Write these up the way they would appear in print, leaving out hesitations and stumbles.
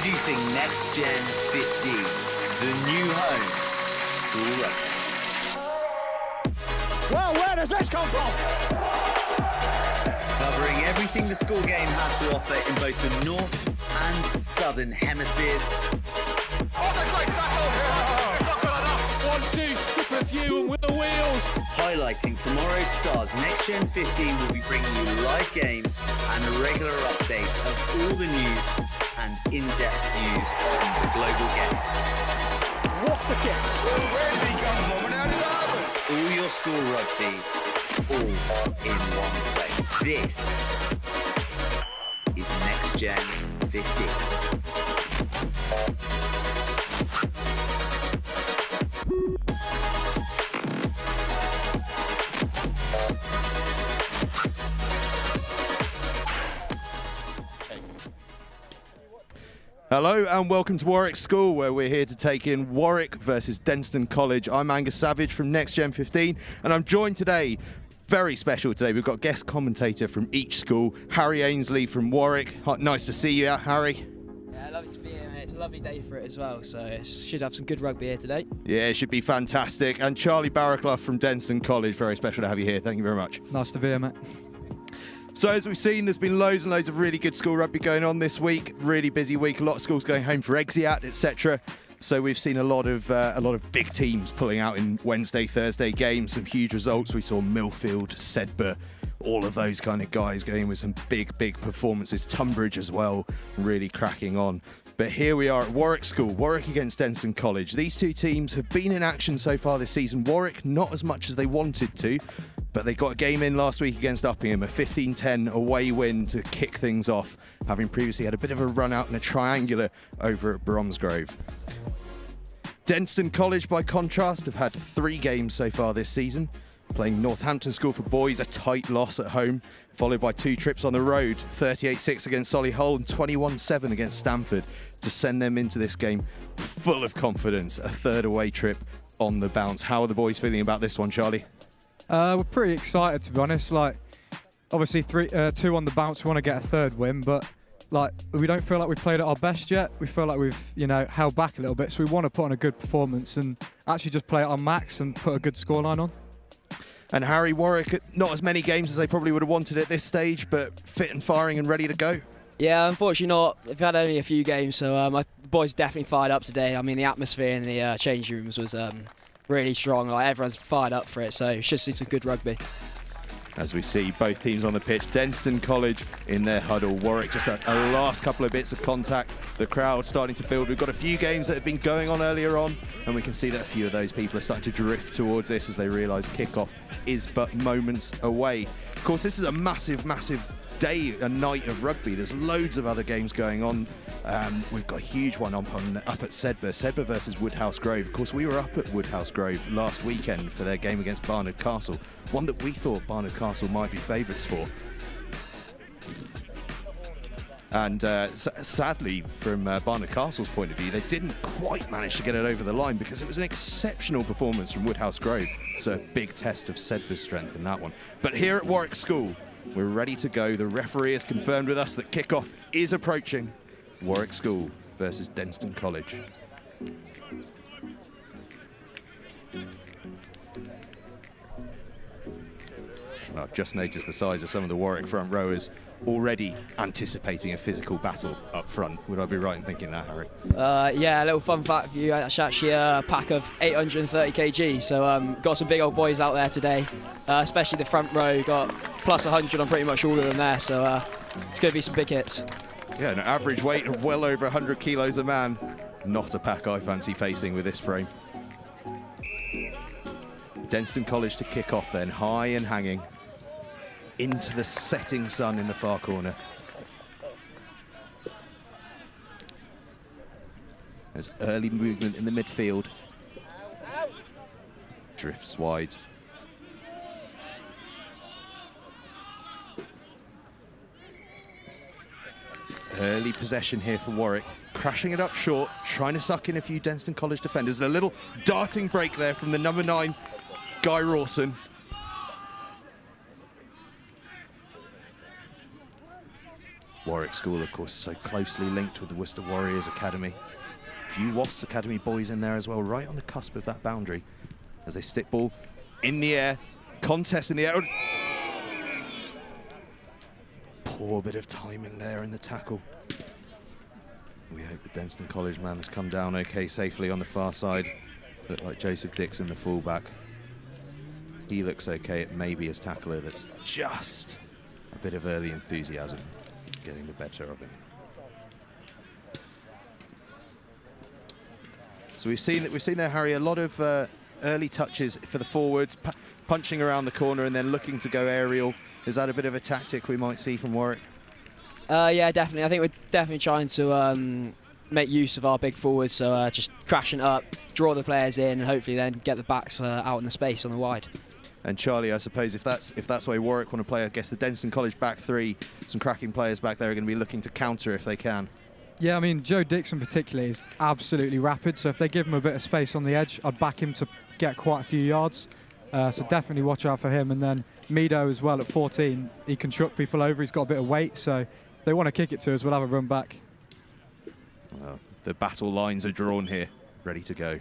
Introducing NextGenXV, the new home school rugby. Well, where does this come from? Covering everything the school game has to offer in both the north and southern hemispheres. Oh, the great tackle! It's not good enough. 1-2, skip a few and with the wheels. Highlighting tomorrow's stars, NextGen15 will be bringing you live games and a regular update of all the news and in-depth views on the global game. What's a kick? Where did he come from and how did it happen? All your school rugby, all in one place. This is NextGen15. Hello and welcome to Warwick School, where we're here to take in Warwick versus Denstone College. I'm Angus Savage from NextGen15, and I'm joined today, very special today, we've got guest commentator from each school, Harry Ainsley from Warwick. Nice to see you, Harry. Yeah, lovely to be here, mate. It's a lovely day for it as well, so it should have some good rugby here today. Yeah, it should be fantastic. And Charlie Barraclough from Denstone College, very special to have you here. Thank you very much. Nice to be here, mate. So as we've seen, there's been loads and loads of really good school rugby going on this week. Really busy week. A lot of schools going home for Exeat, etc. So we've seen a lot of big teams pulling out in Wednesday, Thursday games. Some huge results. We saw Millfield, Sedbergh, all of those kind of guys going with some big performances. Tunbridge as well, really cracking on. But here we are at Warwick School, Warwick against Denstone College. These two teams have been in action so far this season. Warwick not as much as they wanted to, but they got a game in last week against Uppingham, a 15-10 away win to kick things off, having previously had a bit of a run out in a triangular over at Bromsgrove. Denstone College, by contrast, have had 3 games so far this season, playing Northampton School for boys, a tight loss at home, followed by 2 trips on the road, 38-6 against Solihull and 21-7 against Stamford, to send them into this game full of confidence, a 3rd away trip on the bounce. How are the boys feeling about this one, Charlie? We're pretty excited, to be honest. Like, obviously 2 on the bounce, we want to get a 3rd win, but like, we don't feel like we've played at our best yet. We feel like we've, held back a little bit, so we want to put on a good performance and actually just play it on max and put a good scoreline on. And Harry, Warwick, not as many games as they probably would have wanted at this stage, but fit and firing and ready to go. Yeah, unfortunately not. We've had only a few games, so the boys definitely fired up today. I mean, the atmosphere in the change rooms was really strong. Like, everyone's fired up for it, so should see some good rugby. As we see both teams on the pitch, Denstone College in their huddle, Warwick just a last couple of bits of contact, the crowd starting to build. We've got a few games that have been going on earlier on, and we can see that a few of those people are starting to drift towards this as they realise kickoff is but moments away. Of course, this is a massive day and night of rugby. There's loads of other games going on. We've got a huge one up at Sedbergh versus Woodhouse Grove. Of course, we were up at Woodhouse Grove last weekend for their game against Barnard Castle, one that we thought Barnard Castle might be favourites for. And sadly, from Barnard Castle's point of view, they didn't quite manage to get it over the line because it was an exceptional performance from Woodhouse Grove. So a big test of Sedbergh's strength in that one. But here at Warwick School, we're ready to go. The referee has confirmed with us that kickoff is approaching. Warwick School versus Denstone College. And I've just noticed the size of some of the Warwick front rowers already anticipating a physical battle up front. Would I be right in thinking that, Harry? Yeah, a little fun fact for you. It's actually a pack of 830 kg, so got some big old boys out there today, especially the front row. Got plus 100 on pretty much all of them there, so it's going to be some big hits. Yeah, an average weight of well over 100 kilos a man. Not a pack I fancy facing with this frame. Denstone College to kick off then, high and hanging into the setting sun in the far corner. There's early movement in the midfield. Drifts wide. Early possession here for Warwick, crashing it up short, trying to suck in a few Denstone College defenders. And a little darting break there from the number 9, Guy Rawson. Warwick School, of course, so closely linked with the Worcester Warriors Academy. A few Wasps Academy boys in there as well, right on the cusp of that boundary. As they stick ball in the air, contest in the air. Poor bit of timing there in the tackle. We hope the Denstone College man has come down okay safely on the far side. Looked like Joseph Dixon, the fullback. He looks okay. It may be his tackler that's just a bit of early enthusiasm getting the better of him. So we've seen there, Harry, a lot of early touches for the forwards, punching around the corner and then looking to go aerial. Is that a bit of a tactic we might see from Warwick? Yeah, definitely. I think we're definitely trying to make use of our big forwards, so just crashing up, draw the players in, and hopefully then get the backs out in the space on the wide. And Charlie, I suppose if that's the way Warwick want to play, I guess the Denstone College back three, some cracking players back there are going to be looking to counter if they can. Yeah, I mean, Joe Dixon particularly is absolutely rapid, so if they give him a bit of space on the edge, I'd back him to get quite a few yards. So definitely watch out for him. And then Mido as well at 14, he can truck people over, he's got a bit of weight, so if they want to kick it to us, we'll have a run back. Well, the battle lines are drawn here, ready to go.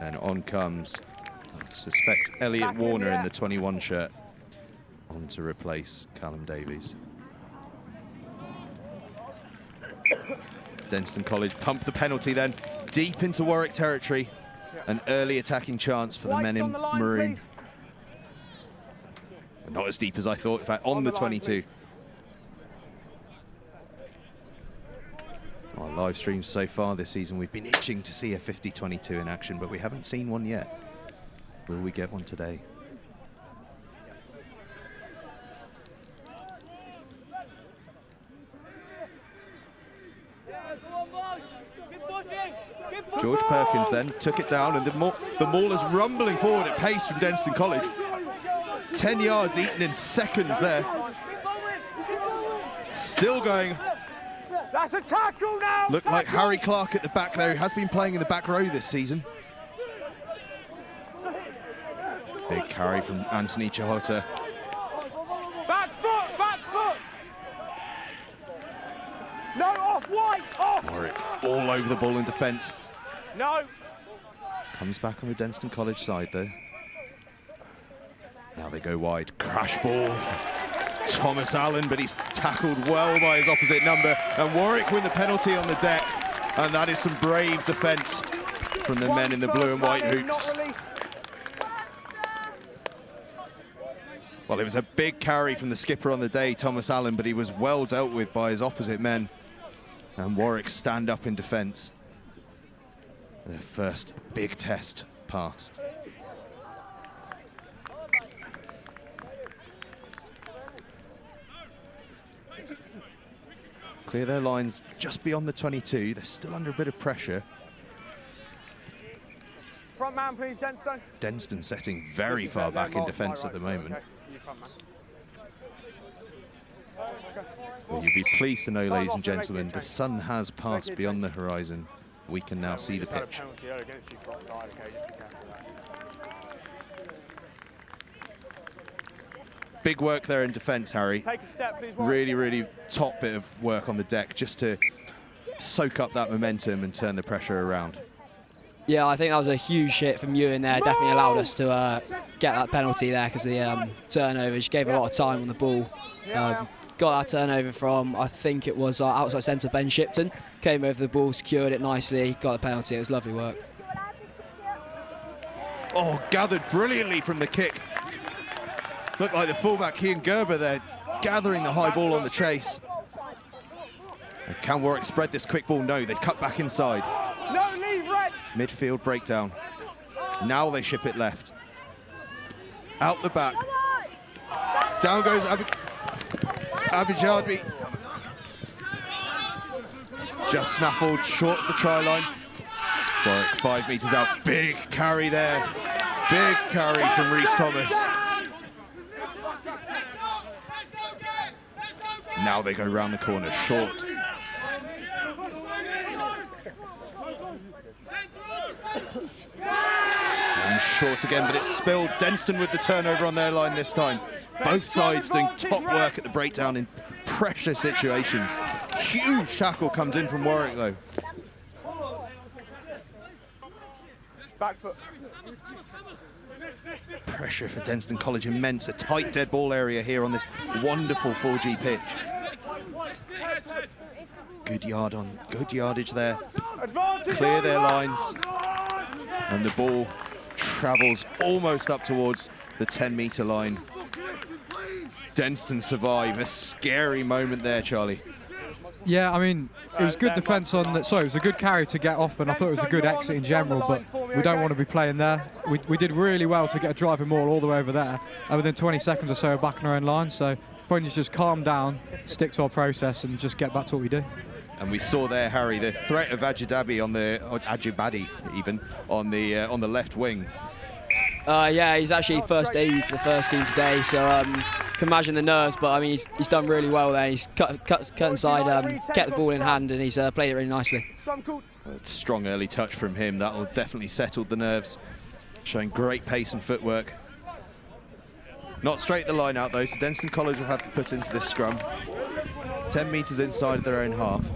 And on comes, I suspect, Elliot Warner in the 21 shirt on to replace Callum Davies. Denstone College pump the penalty then, deep into Warwick territory. An early attacking chance for the men in maroon. Not as deep as I thought, in fact, on the 22. Our live streams so far this season, we've been itching to see a 50-22 in action, but we haven't seen one yet. Will we get one today? George Perkins then took it down, and the maul is rumbling forward at pace from Denstone College. 10 yards eaten in seconds there. Still going. That's a tackle now! Looked like Harry Clark at the back there, who has been playing in the back row this season. Big carry from Anthony Chahota. Back foot, back foot! No, off, white, off! Warwick all over the ball in defence. No! Comes back on the Denstone College side though. Now they go wide. Crash ball for Thomas Allen, but he's tackled well by his opposite number. And Warwick win the penalty on the deck. And that is some brave defence from the men in the blue and white hoops. Well, it was a big carry from the skipper on the day, Thomas Allen, but he was well dealt with by his opposite men. And Warwick stand up in defence. Their first big test passed. Clear their lines just beyond the 22. They're still under a bit of pressure. Front man, please, Denstone. Denstone setting very far back in defence at the moment. Well, you'll be pleased to know, ladies and gentlemen, the sun has passed beyond the horizon. We can now see the pitch. Big work there in defence, Harry. Take a step, please. Really, really top bit of work on the deck just to soak up that momentum and turn the pressure around. Yeah, I think that was a huge hit from Ewan there. Definitely allowed us to get that penalty there because the turnover just gave a lot of time on the ball. Got our turnover from, I think it was our outside centre, Ben Shipton. Came over the ball, secured it nicely, got the penalty. It was lovely work. Oh, gathered brilliantly from the kick. Looked like the fullback, Ian Gerber there, gathering the high ball on the chase. And can Warwick spread this quick ball? No, they cut back inside. No, leave red. Midfield breakdown. Now they ship it left. Out the back. Down goes Abijadbi. Just snaffled short of the try line. Warwick 5 metres out. Big carry there. Big carry from Rhys Thomas. Now they go round the corner, short. And short again, but it's spilled. Denstone with the turnover on their line this time. Both sides doing top work at the breakdown in pressure situations. Huge tackle comes in from Warwick though. Back foot. Pressure for Denstone College immense. A tight dead ball area here on this wonderful 4G pitch. Good yardage there. Clear their lines. And the ball travels almost up towards the 10-metre line. Denstone survive. A scary moment there, Charlie. Yeah, I mean, it was good defence on that. Sorry, it was a good carry to get off, and I thought it was a good exit in general, but we don't want to be playing there. We did really well to get a driving maul all the way over there, and within 20 seconds or so, we're back in our own line, so probably just calm down, stick to our process, and just get back to what we do. And we saw there, Harry, the threat of Ajibadi on the left wing. Yeah, he's actually first debut for the first team today, so can imagine the nerves, but I mean he's done really well there. He's cut inside, kept the ball in hand, and he's played it really nicely. A strong early touch from him. That'll definitely settle the nerves. Showing great pace and footwork. Not straight the line out though, so Denstone College will have to put into this scrum. 10 metres inside of their own half.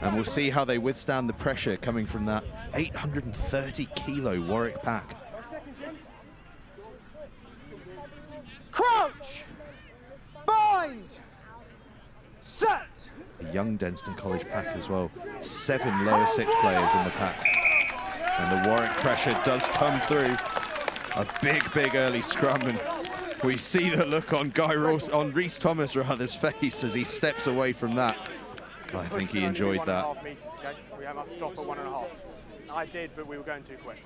And we'll see how they withstand the pressure coming from that 830-kilo Warwick pack. Crouch! Bind! Set! A young Denstone College pack as well. 7 lower 6 players in the pack. And the Warwick pressure does come through. A big early scrum, and we see the look on Rhys Thomas rather's face as he steps away from that. I think he enjoyed that. We have our stop at 1.5. I did, but we were going too quick.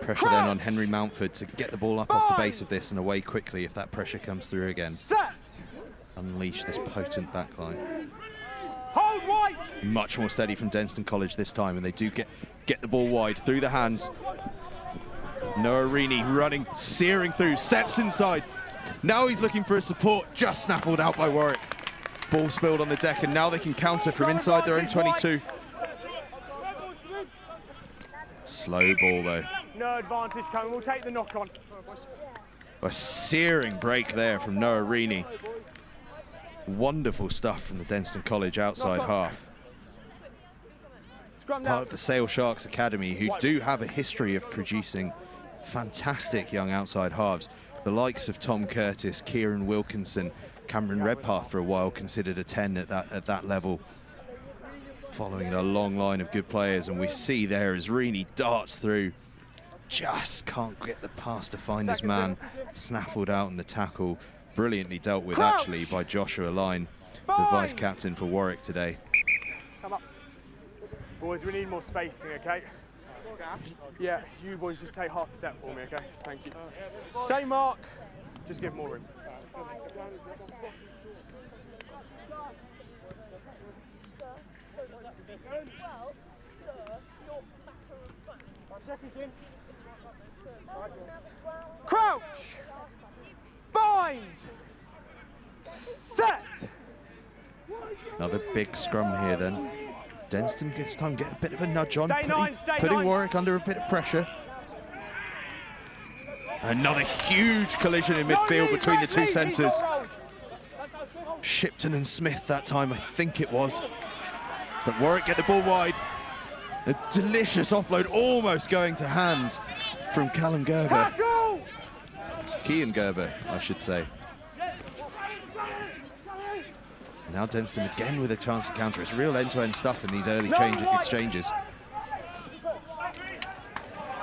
Pressure then on Henry Mountford to get the ball up off the base of this and away quickly if that pressure comes through again. Set! Unleash this potent backline. Hold wide! Much more steady from Denstone College this time, and they do get the ball wide through the hands. Noah Reaney running, searing through, steps inside. Now he's looking for a support, just snaffled out by Warwick. Ball spilled on the deck, and now they can counter from inside their own 22. Slow ball though. No advantage coming, we'll take the knock on. A searing break there from Noah Reaney. Wonderful stuff from the Denstone College outside half. Part of the Sale Sharks Academy, who do have a history of producing fantastic young outside halves. The likes of Tom Curtis, Kieran Wilkinson, Cameron Redpath for a while considered a 10 at that level. Following a long line of good players, and we see there as Reaney darts through. Just can't get the pass to find his man. Snaffled out in the tackle. Brilliantly dealt with actually by Joshua Line, the vice captain for Warwick today. Come up. Boys, we need more spacing, okay? Yeah, you boys just take half step for me, okay? Thank you. Same mark, just give more room. Crouch! Bind! Set! Another big scrum here then. Denstone gets time, get a bit of a nudge on, Stay putting nine. Warwick under a bit of pressure. Another huge collision in midfield between the two centres. Shipton and Smith that time, I think it was. But Warwick get the ball wide. A delicious offload, almost going to hand from Callum Gerber. Tackle! Kean Gerber, I should say. Now Denstone again with a chance to counter. It's real end-to-end stuff in these early exchanges.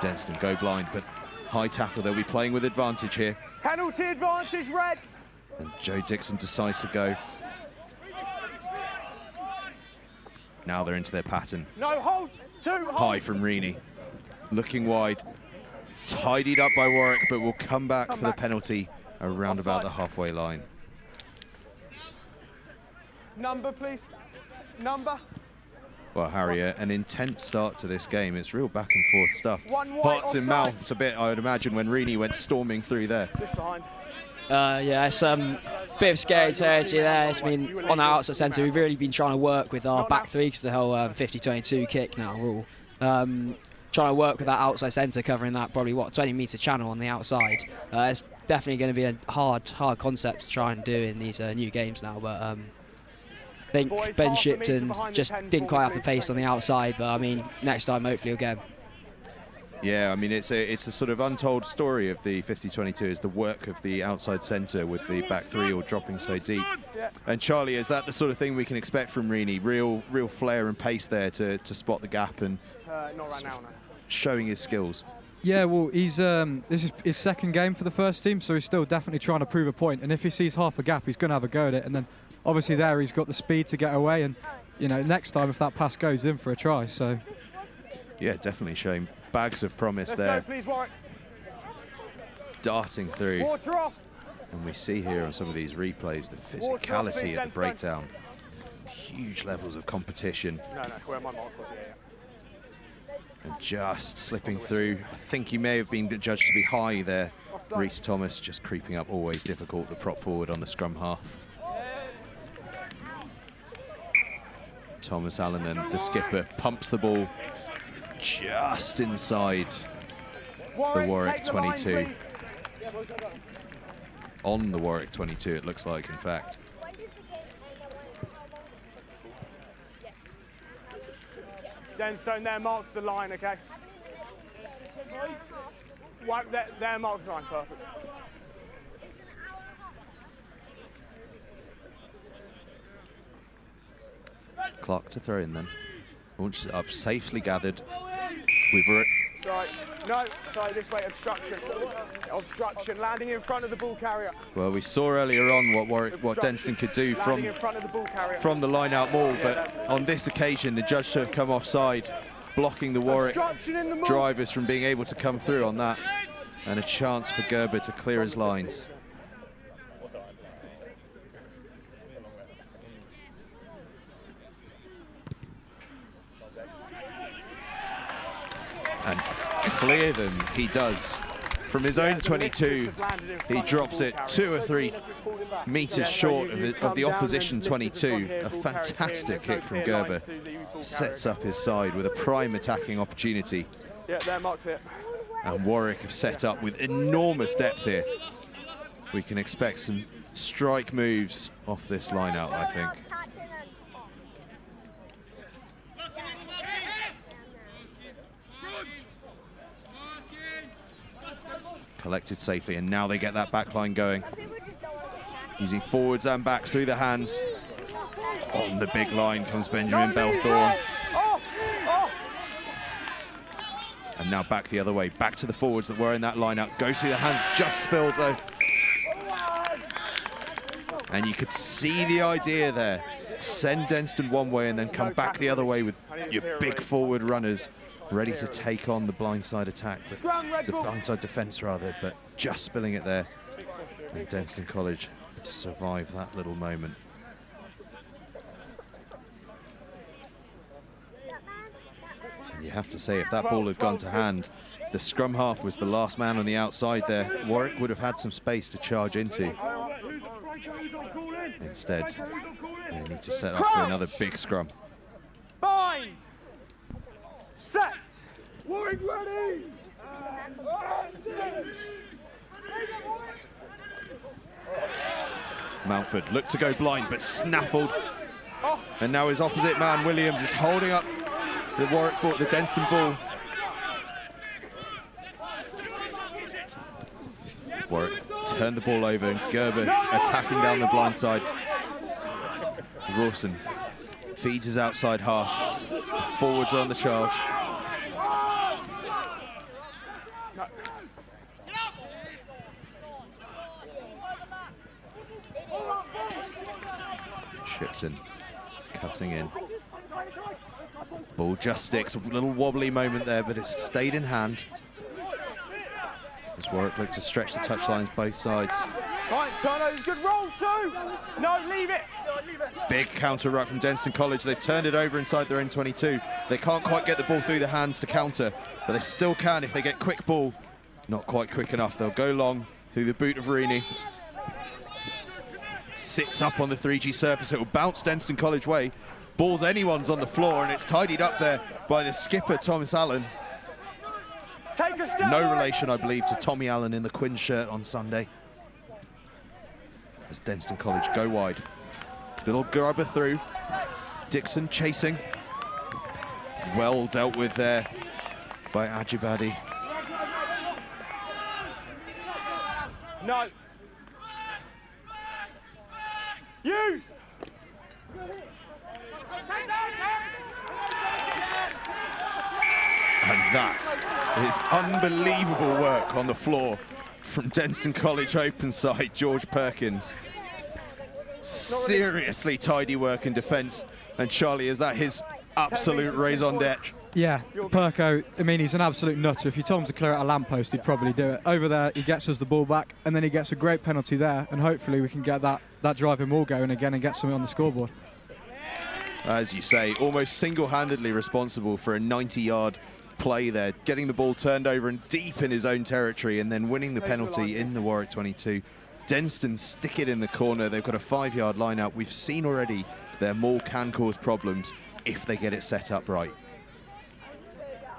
Denstone go blind, but high tackle. They'll be playing with advantage here. Penalty advantage, red. And Joe Dixon decides to go. Now they're into their pattern. No, hold. High from Reaney. Looking wide. Tidied up by Warwick, but will come back for the penalty around about the halfway line. Number, please. Number. Well, Harry, an intense start to this game. It's real back and forth stuff. One white Hearts in offside. mouths a bit, I would imagine, when Reaney went storming through there. Just behind. Yeah, it's bit of scary territory there. I mean, on our outside centre, we've really been trying to work with our back three because the whole 50-22 kick now rule. Trying to work with that outside centre, covering that probably 20-metre channel on the outside. It's definitely going to be a hard concept to try and do in these new games now. But I think Ben Shipton just didn't quite have the pace on the outside. But I mean, next time hopefully he'll get him. Yeah, I mean, it's a sort of untold story of the 50-22 is the work of the outside centre with the back three all dropping so deep. And Charlie, is that the sort of thing we can expect from Rini? Real flair and pace there to spot the gap and showing his skills. Yeah, well, he's this is his second game for the first team, so he's still definitely trying to prove a point. And if he sees half a gap, he's going to have a go at it. And then obviously there he's got the speed to get away. And you know, next time if that pass goes in for a try, so yeah, definitely showing bags of promise. Let's there. go, please, Warwick. Darting through. Water off. And we see here on some of these replays the physicality at the breakdown. Huge levels of competition. No, where my mark was, yeah. And just slipping through. I think he may have been judged to be high there. Reese Thomas just creeping up, always difficult, the prop forward on the scrum half. Thomas Allen, then the skipper, pumps the ball just inside the Warwick 22. On the Warwick 22, it looks like, in fact. Denstone there marks the line, okay? There marks the line, perfect. Clock to throw in then. Launches it up, safely gathered. Sorry, this way, obstruction. Obstruction, landing in front of the ball carrier. Well, we saw earlier on what Denstone could do from the line out maul, but on this occasion the judge to have come offside, blocking the Warwick drivers from being able to come through on that, and a chance for Gerber to clear his lines. And clear them he does. From his own 22, he drops it 2 or 3 metres short of the opposition 22. A fantastic kick from Gerber. Sets up his side with a prime attacking opportunity. Yeah, there marks it. And Warwick have set up with enormous depth here. We can expect some strike moves off this line out, I think. Collected safely, and now they get that back line going. Using forwards and backs through the hands. On the big line comes Benjamin Belthorne. And now back the other way, back to the forwards that were in that line out. Goes through the hands, just spilled though. And you could see the idea there. Send Denstone one way and then come back the other way with your big forward runners ready to take on the blindside attack, the blindside defence rather, but just spilling it there. And Denstone College survived that little moment. And you have to say, if that ball had gone to hand, the scrum half was the last man on the outside there. Warwick would have had some space to charge into. Instead, they need to set up for another big scrum. Bind! Set! Warwick ready! Mountford looked to go blind, but snaffled. And now his opposite man, Williams, is holding up the Warwick ball, the Denstone ball. Warwick turned the ball over, and Gerber attacking down the blind side. Rawson feeds his outside half. The forwards are on the charge. Shipton cutting in. Ball just sticks. A little wobbly moment there, but it's stayed in hand. As Warwick looks to stretch the touchlines both sides. Right, turnovers, good roll too. No, leave it. Big counter ruck from Denstone College. They've turned it over inside their own 22. They can't quite get the ball through the hands to counter, but they still can if they get quick ball. Not quite quick enough. They'll go long through the boot of Rini. Sits up on the 3G surface. It will bounce Denstone College way. Ball's anyone's on the floor, and it's tidied up there by the skipper, Thomas Allen. No relation, I believe, to Tommy Allen in the Quinn shirt on Sunday. As Denstone College go wide. Little grubber through. Dixon chasing. Well dealt with there by Ajibadi. No. Use. And that is unbelievable work on the floor from Denstone College open side, George Perkins. Seriously tidy work in defence. And Charlie, is that his absolute raison d'etre? Yeah, Perko, I mean, he's an absolute nutter. If you told him to clear out a lamppost, he'd probably do it. Over there, he gets us the ball back, and then he gets a great penalty there, and hopefully we can get that driving ball going again and get something on the scoreboard. As you say, almost single-handedly responsible for a 90-yard play there, getting the ball turned over and deep in his own territory, and then winning the penalty in the Warwick 22. Denstone stick it in the corner. They've got a 5-yard line out. We've seen already their maul can cause problems if they get it set up right.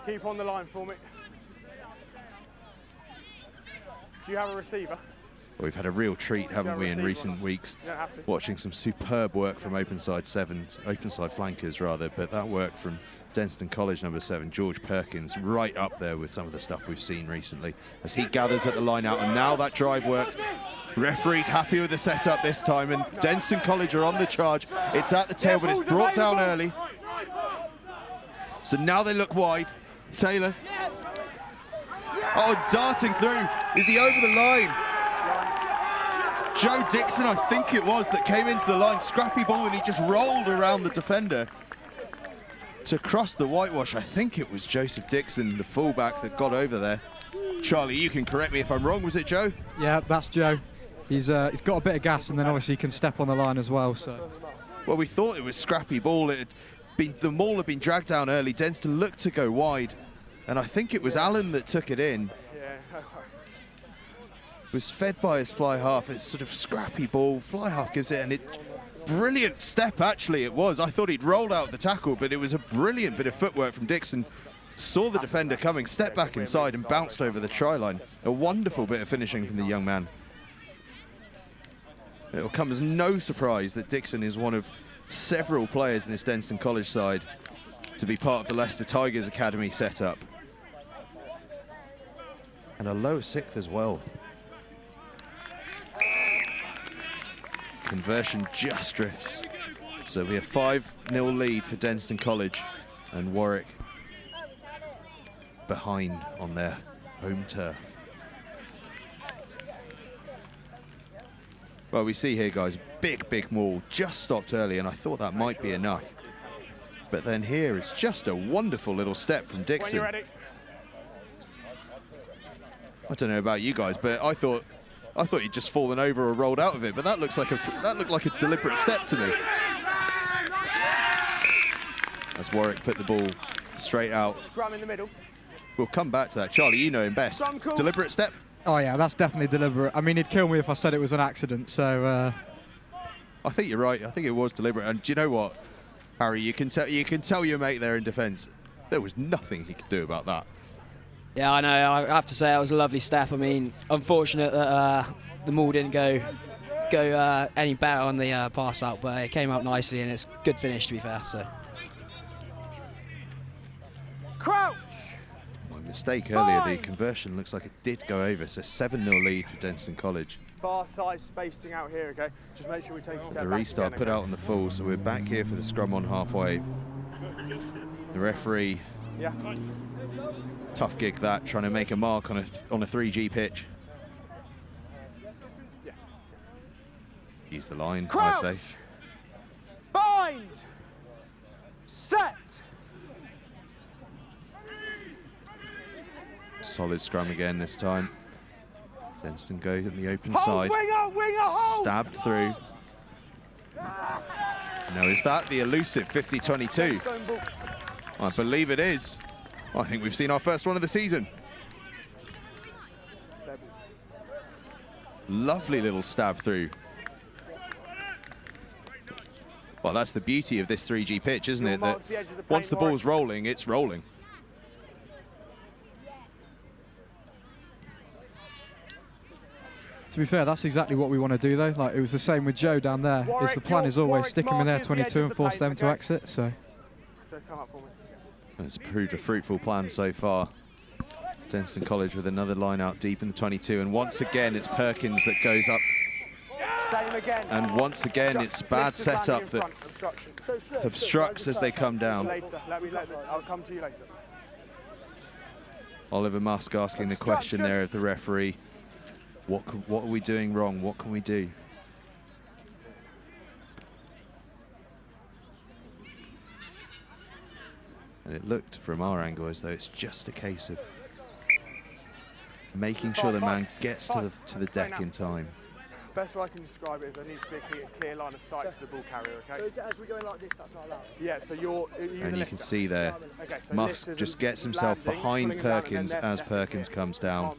Keep on the line for me. Do you have a receiver? Well, we've had a real treat, haven't we, in recent weeks, watching some superb work from open-side flankers rather, but that work from Denstone College number 7, George Perkins, right up there with some of the stuff we've seen recently as he gathers at the line out, and now that drive works. Referee's happy with the setup this time, and Denstone College are on the charge. It's at the tail, but it's brought down early. So now they look wide. Taylor. Oh, darting through. Is he over the line? Joe Dixon, I think it was, that came into the line. Scrappy ball, and he just rolled around the defender to cross the whitewash. I think it was Joseph Dixon, the fullback, that got over there. Charlie, you can correct me if I'm wrong. Was it Joe? Yeah, that's Joe. He's got a bit of gas, and then obviously he can step on the line as well. So, well, we thought it was scrappy ball. The maul had been dragged down early. Denstone looked to go wide, and I think it was Allen that took it in. Was fed by his fly half. It's sort of scrappy ball. Fly half gives it, and brilliant step actually it was. I thought he'd rolled out the tackle, but it was a brilliant bit of footwork from Dixon. Saw the defender coming, stepped back inside and bounced over the try line. A wonderful bit of finishing from the young man. It'll come as no surprise that Dixon is one of several players in this Denstone College side to be part of the Leicester Tigers Academy setup. And a low sixth as well. Conversion just drifts. So we have 5-0 lead for Denstone College, and Warwick behind on their home turf. Well, we see here, guys, big maul, just stopped early, and I thought that might be enough. But then here, it's just a wonderful little step from Dixon. When you're ready. I don't know about you guys, but I thought he'd just fallen over or rolled out of it, but that looked like a deliberate step to me. As Warwick put the ball straight out. Scrum in the middle. We'll come back to that. Charlie, you know him best. Deliberate step? oh yeah, that's definitely deliberate. I mean, he'd kill me if I said it was an accident. So. I think you're right. I think it was deliberate. And do you know what, Harry? You can tell your mate there in defence. There was nothing he could do about that. Yeah, I know. I have to say, it was a lovely step. I mean, unfortunate that the maul didn't go any better on the pass out, but it came out nicely, and it's a good finish, to be fair. So. Crouch! My mistake earlier, the conversion looks like it did go over, so 7-0 lead for Denstone College. Far side spacing out here, okay? Just make sure we take a step back. The restart put out on the full, so we're back here for the scrum on halfway. The referee, tough gig that, trying to make a mark on a 3G pitch. Use the line, Crouch. I'd say. Bind! Set! Solid scrum again this time. Denstone goes in the open Hold, side. winger, hold! Stabbed through. Now, is that the elusive 50-22? I believe it is. I think we've seen our first one of the season. Lovely little stab through. Well, that's the beauty of this 3G pitch, isn't it? That once the ball's rolling, it's rolling. To be fair, that's exactly what we want to do, though. Like, it was the same with Joe down there. Is the plan is always stick him in there 22 and force them to exit. So it's proved a fruitful plan so far. Denstone College with another line out deep in the 22, and once again it's Perkins that goes up. Same again. And once again it's bad setup that obstructs as they come down. I'll come to you later. Oliver Musk asking the question there of the referee. What are we doing wrong? What can we do? And it looked from our angle as though it's just a case of making sure the man gets to the deck in time. Best way I can describe it is there needs to be a clear line of sight to the ball carrier, okay? So is it as we're going like this, that's not allowed? Yeah, so you're and you can see there, Musk just gets himself behind Perkins as Perkins comes down.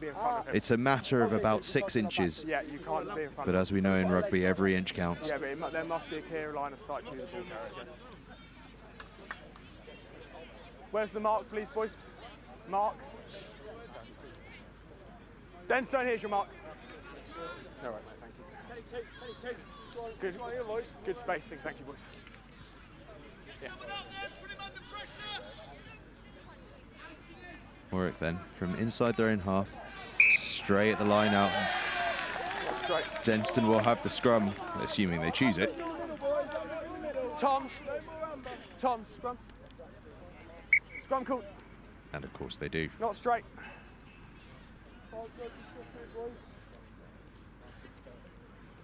It's a matter of about 6 inches. Yeah, you can't be in front. But as we know in rugby, every inch counts. Yeah, but there must be a clear line of sight to the ball carrier, okay? Where's the mark, please, boys? Mark. Denstone, here's your mark. All right, mate, thank you. Good spacing, thank you, boys. Yeah. Warwick then, from inside their own half, straight at the line out. Straight. Denstone will have the scrum, assuming they choose it. Tom, scrum. Scrum called. And of course they do. Not straight.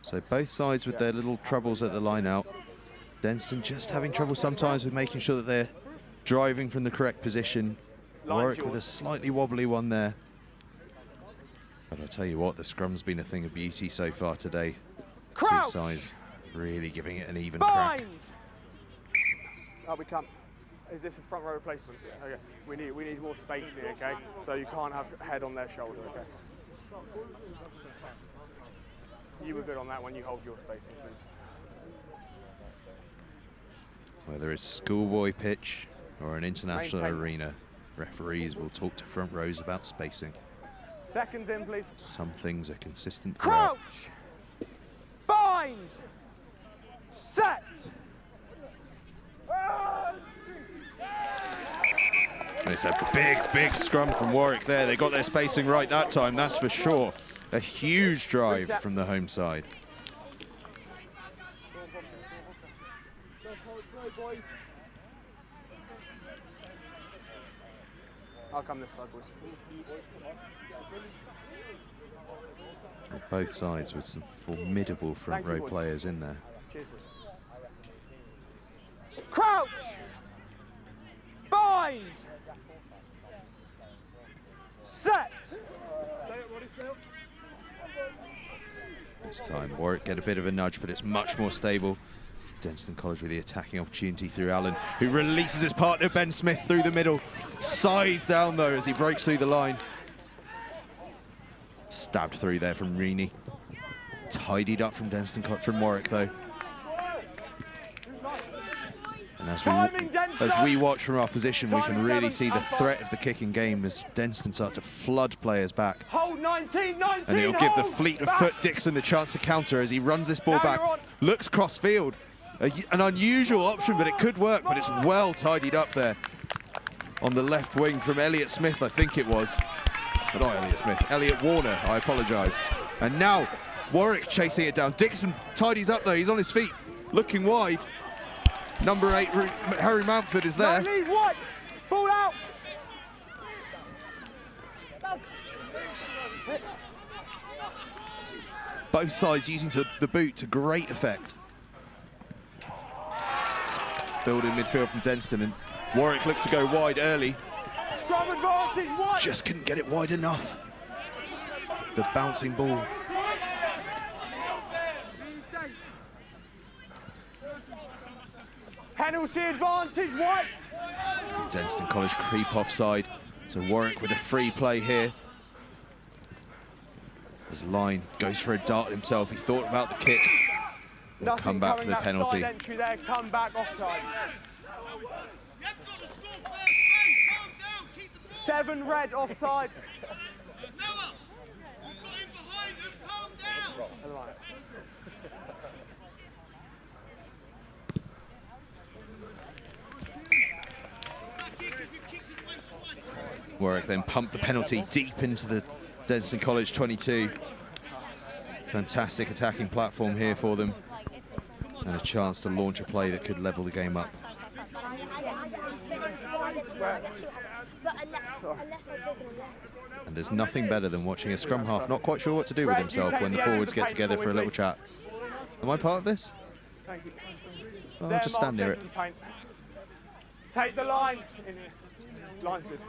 So both sides with their little troubles at the line out. Denstone just having trouble sometimes with making sure that they're driving from the correct position. Warwick with a slightly wobbly one there. But I'll tell you what, the scrum's been a thing of beauty so far today. Crouch. 2 sides really giving it an even crack. Oh, we can't. Is this a front row replacement? Okay. We need more spacing, okay? So you can't have head on their shoulder, okay? You were good on that one. You hold your spacing, please. Whether it's schoolboy pitch or an international arena, referees will talk to front rows about spacing. Seconds in, please. Some things are consistent throughout. Crouch! Bind! Set! It's a big scrum from Warwick there. They got their spacing right that time, that's for sure. A huge drive from the home side. I'll come this side, boys. Both sides with some formidable front row players in there. Cheers, boys. Crouch! Bind! Set! This time Warwick get a bit of a nudge, but it's much more stable. Denstone College with the attacking opportunity through Allen, who releases his partner Ben Smith through the middle. Scythe down though as he breaks through the line. Stabbed through there from Reaney. Tidied up from from Warwick though. And as we watch from our position, we can really see the threat of the kicking game as Denstone start to flood players back. Hold 19, and it'll give the fleet of foot Dixon the chance to counter as he runs this ball back. Looks cross field. An unusual option, but it could work, but it's well tidied up there. On the left wing from Elliot Smith, I think it was. Not Elliot Smith, Elliot Warner, I apologise. And now Warwick chasing it down. Dixon tidies up though, he's on his feet, looking wide. Number 8, Harry Mountford is there. No, leave White. Ball out. Both sides using the boot to great effect. Spilled in midfield from Denstone, and Warwick looked to go wide early. Scrum advantage, White. Just couldn't get it wide enough. The bouncing ball. Penalty advantage, White. Denstone College creep offside. So Warwick with a free play here. As Line goes for a dart himself, he thought about the kick. Will come back for the penalty. Entry there, come back offside. 7 red offside. Warwick then pumped the penalty deep into the Denstone College 22. Fantastic attacking platform here for them. And a chance to launch a play that could level the game up. And there's nothing better than watching a scrum half not quite sure what to do with himself when the forwards get together for a little chat. Am I part of this? I'll just stand near it. Take the line. Line's good.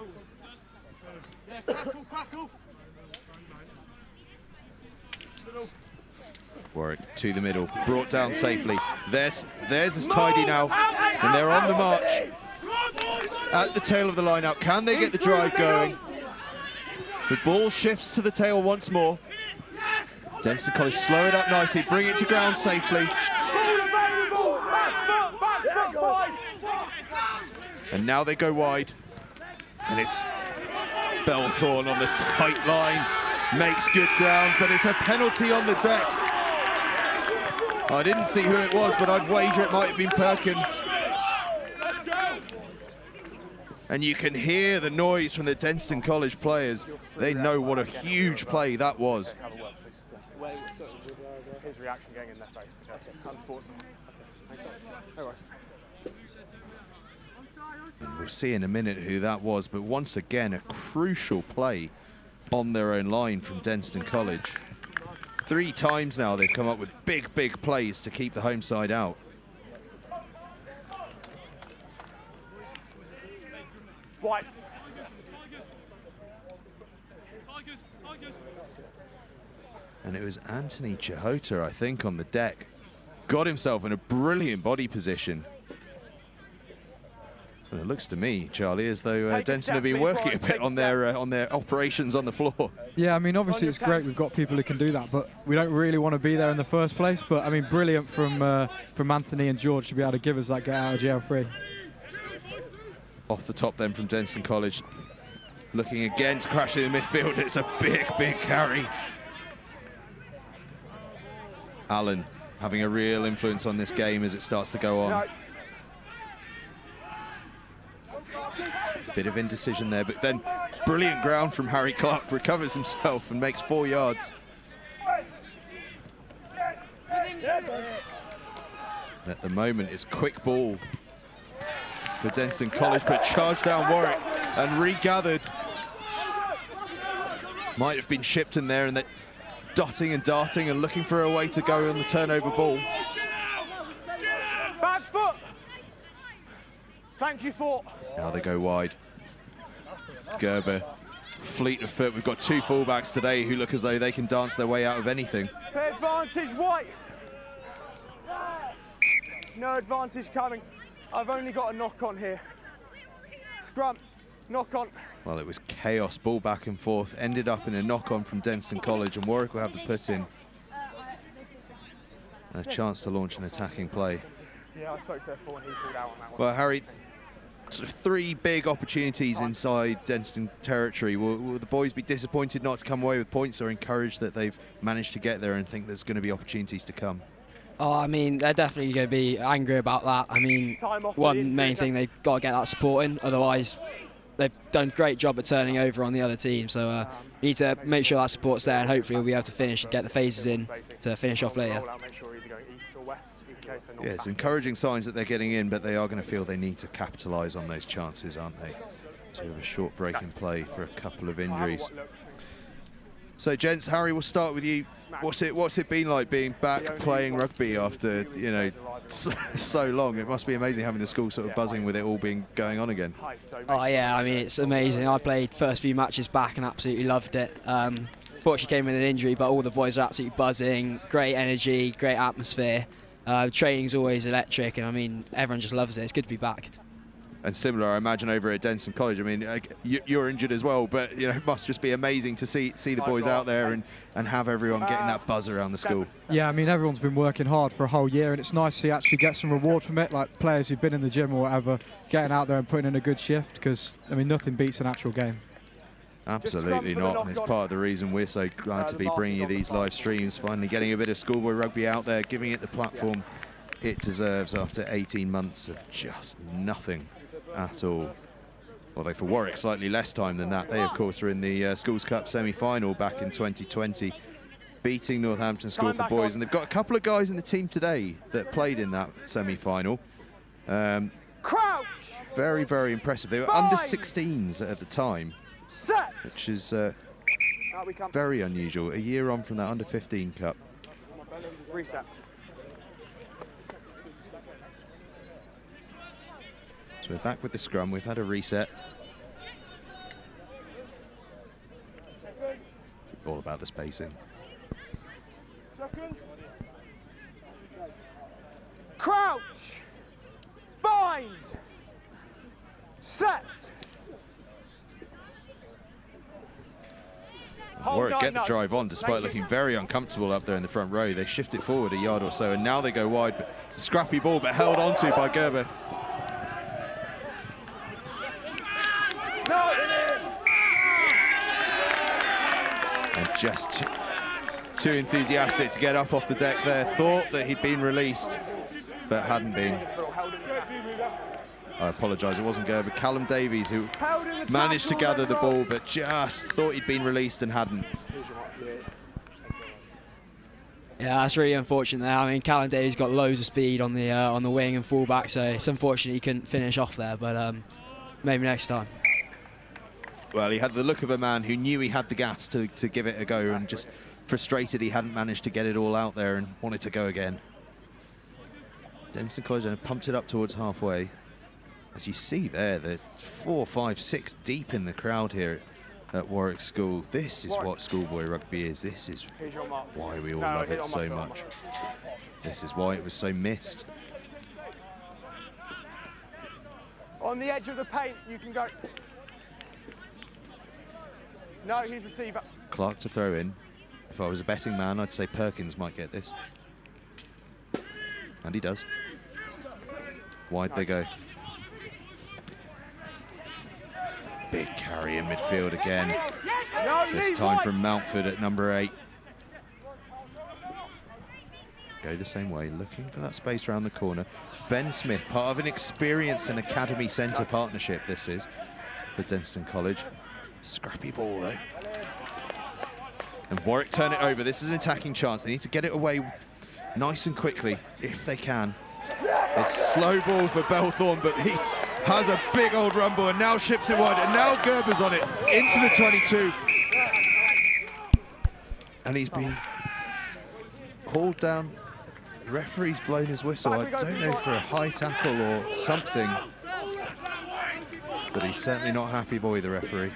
Warwick to the middle, brought down safely. Theirs is tidy now, and they're on the march. At the tail of the line out, can they get the drive going? The ball shifts to the tail once more. Denstone College slow it up nicely, bring it to ground safely. And now they go wide, and it's Belthorne on the tight line, makes good ground, but it's a penalty on the deck. I didn't see who it was, but I'd wager it might have been Perkins. And you can hear the noise from the Denstone College players. They know what a huge play that was. His reaction getting in their face. And we'll see in a minute who that was, but once again, a crucial play on their own line from Denstone College. 3 times now they've come up with big plays to keep the home side out. White. And it was Anthony Chihota, I think, on the deck. Got himself in a brilliant body position. And it looks to me, Charlie, as though Denstone have been working a bit on their operations on the floor. Yeah, I mean, obviously it's great we've got people who can do that, but we don't really want to be there in the first place. But I mean, brilliant from Anthony and George to be able to give us that get out of jail free. Off the top then from Denstone College. Looking again to crash in the midfield. It's a big carry. Allen having a real influence on this game as it starts to go on. Bit of indecision there, but then brilliant ground from Harry Clark, recovers himself and makes 4 yards. And at the moment, it's quick ball for Denstone College, but charged down Warwick and regathered. Might have been shipped in there, and they're dotting and darting and looking for a way to go on the turnover ball. Back foot. Thank you for. Now they go wide. Gerber, fleet of foot. We've got 2 fullbacks today who look as though they can dance their way out of anything. Advantage, White. No advantage coming. I've only got a knock on here. Scrum, knock on. Well, it was chaos, ball back and forth, ended up in a knock on from Denstone College, and Warwick will have the put in. And a chance to launch an attacking play. Yeah, I spoke to their 4 and he pulled out on that one. Well, Harry, sort of 3 big opportunities inside Denstone territory. Will the boys be disappointed not to come away with points, or encouraged that they've managed to get there and think there's going to be opportunities to come? Oh, I mean, they're definitely going to be angry about that. I mean, one main thing, they've got to get that support in, otherwise they've done a great job at turning over on the other team. So we need to make sure that support's there, and hopefully we'll be able to finish and get the phases in to finish off later. Yeah, it's encouraging signs that they're getting in, but they are going to feel they need to capitalise on those chances, aren't they? To have a short break in play for a couple of injuries. So, gents, Harry, we'll start with you. What's it been like being back playing rugby after, you know, so long? It must be amazing having the school sort of buzzing with it all being going on again. Oh yeah, I mean, it's amazing. I played first few matches back and absolutely loved it. Fortunately came with an injury, but all the boys are absolutely buzzing. Great energy, great atmosphere. Training's always electric, and I mean, everyone just loves it. It's good to be back. And similar, I imagine, over at Denstone College. I mean, you're injured as well, but you know, it must just be amazing to see the boys out there and have everyone getting that buzz around the school. Yeah, I mean, everyone's been working hard for a whole year, and it's nice to actually get some reward from it, like players who've been in the gym or whatever, getting out there and putting in a good shift, because, I mean, nothing beats an actual game. Absolutely not. It's part of the reason we're so glad to be bringing you these live streams, finally getting a bit of schoolboy rugby out there, giving it the platform it deserves after 18 months of just nothing at all. Although for Warwick, slightly less time than that. They, of course, were in the Schools Cup semi-final back in 2020, beating Northampton School for boys. And they've got a couple of guys in the team today that played in that semi-final. Crouch! Very, very impressive. They were under 16s at the time, which is very unusual. A year on from that under 15 Cup. Reset. So we're back with the scrum. We've had a reset. All about the spacing. Second. Crouch. Bind. Set. Warwick get the drive on despite looking very uncomfortable up there in the front row. They shift it forward a yard or so, and now they go wide. But scrappy ball, but held onto by Gerber. And just too enthusiastic to get up off the deck there. Thought that he'd been released, but hadn't been. I apologise, it wasn't Gerber. Callum Davies, who managed to gather the ball, but just thought he'd been released and hadn't. Yeah, that's really unfortunate there. I mean, Callum Davies got loads of speed on the wing and fullback, so it's unfortunate he couldn't finish off there, but maybe next time. Well, he had the look of a man who knew he had the gas to give it a go, and just frustrated he hadn't managed to get it all out there and wanted to go again. Denstone College pumped it up towards halfway. As you see there, they're 4, 5, 6 deep in the crowd here at Warwick School. This is what schoolboy rugby is. This is why we all love it so much. This is why it was so missed. On the edge of the paint, you can go. No, he's a receiver. Clark to throw in. If I was a betting man, I'd say Perkins might get this. And he does. Wide they go. Big carry in midfield again. This time from Mountford at number 8. Go the same way, looking for that space around the corner. Ben Smith, part of an experienced and academy centre partnership this is for Denstone College. Scrappy ball though. And Warwick turn it over. This is an attacking chance. They need to get it away nice and quickly if they can. It's slow ball for Belthorne, but he has a big old rumble and now ships it wide, and now Gerber's on it into the 22. And he's been hauled down. The referee's blown his whistle. I don't know for a high tackle or something, but he's certainly not happy boy, the referee.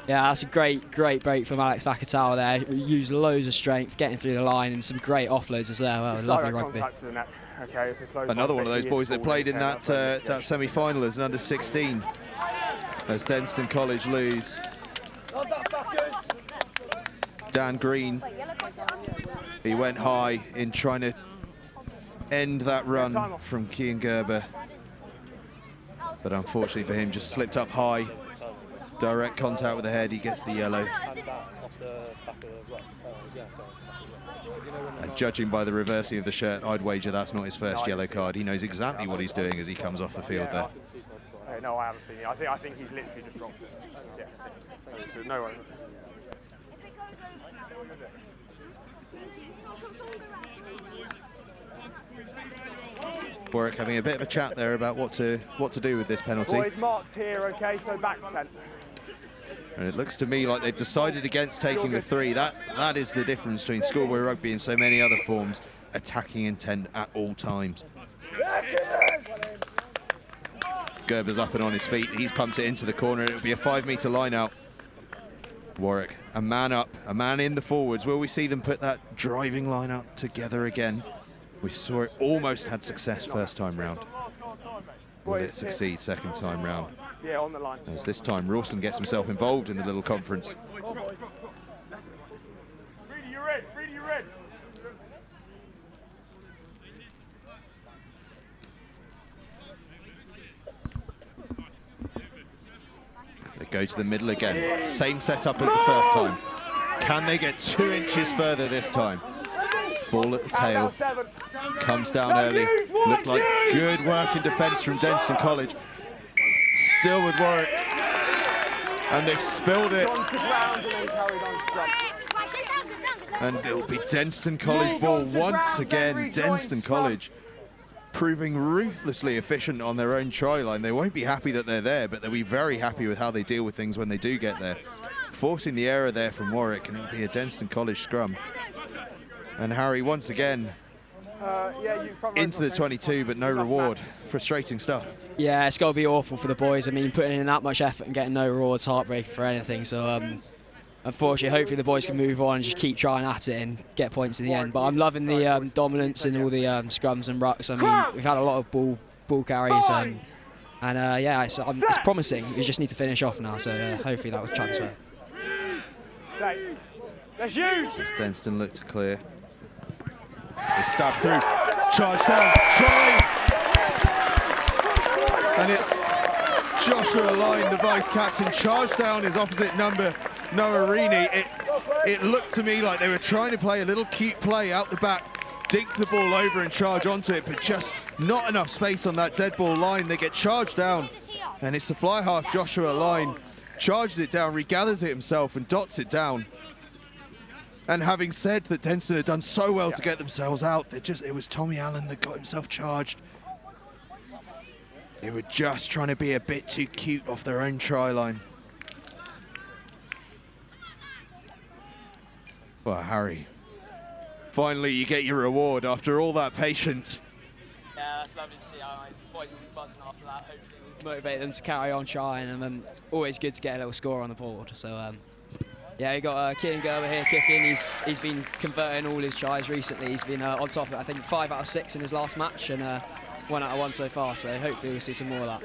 Yeah, that's a great break from Alex Vakatawa there. He used loads of strength getting through the line and some great offloads as well. Lovely rugby. Contact to the net. Okay, it's a close Another one of those boys that played in that semi-final as an under 16 as Denstone College lose. Dan Green, he went high in trying to end that run from Kian Gerber, but unfortunately for him just slipped up high. Direct contact with the head, he gets the yellow. And judging by the reversing of the shirt, I'd wager that's not his first yellow card. He knows exactly what he's doing as he comes off the field there. No, I haven't seen it. I think he's literally just dropped it. Yeah. So no worries. Warwick having a bit of a chat there about what to do with this penalty. Boys, marks here, okay, so back 10. And it looks to me like they've decided against taking the 3. That is the difference between schoolboy rugby and so many other forms. Attacking intent at all times. Gerber's up and on his feet. He's pumped it into the corner. It'll be a 5-metre line out. Warwick, a man up, a man in the forwards. Will we see them put that driving line out together again? We saw it almost had success first time round. Will it succeed second time round? Yeah, on the line. As this time Rawson gets himself involved in the little conference. Reedy, you're in. Reedy, you're in. They go to the middle again. Same setup as the first time. Can they get 2 inches further this time? Ball at the tail. Comes down early. Looked like good work in defence from Denstone College. Still with Warwick. And they've spilled it. And it'll be Denstone College ball once again. Denstone College proving ruthlessly efficient on their own try line. They won't be happy that they're there, but they'll be very happy with how they deal with things when they do get there. Forcing the error there from Warwick, and it'll be a Denstone College scrum. And Harry, once again, into the 22, but no reward. Frustrating stuff. Yeah, it's got to be awful for the boys. I mean, putting in that much effort and getting no rewards, heartbreaking for anything. So, unfortunately, hopefully the boys can move on and just keep trying at it and get points in the end. But I'm loving the dominance in all the scrums and rucks. I mean, we've had a lot of ball carries, and yeah, it's promising. We just need to finish off now. So hopefully that will transfer. Let's use. As Denstone look to clear. They stab through, charge down, try! And it's Joshua Line, the vice-captain, charged down his opposite number, Noah Reaney. It looked to me like they were trying to play a little cute play out the back, dink the ball over and charge onto it, but just not enough space on that dead ball line. They get charged down, and it's the fly half Joshua Line, charges it down, regathers it himself and dots it down. And having said that Denstone had done so well to get themselves out, it was Tommy Allen that got himself charged. They were just trying to be a bit too cute off their own try line. Well, Harry, finally you get your reward after all that patience. Yeah, that's lovely to see. The boys will be buzzing after that. Hopefully we'll motivate them to carry on trying, and then always good to get a little score on the board. So. Yeah, we got Kieran Gerber here kicking. He's been converting all his tries recently. He's been on top of it, I think 5 out of 6 in his last match, and 1 out of 1 so far. So hopefully we'll see some more of that.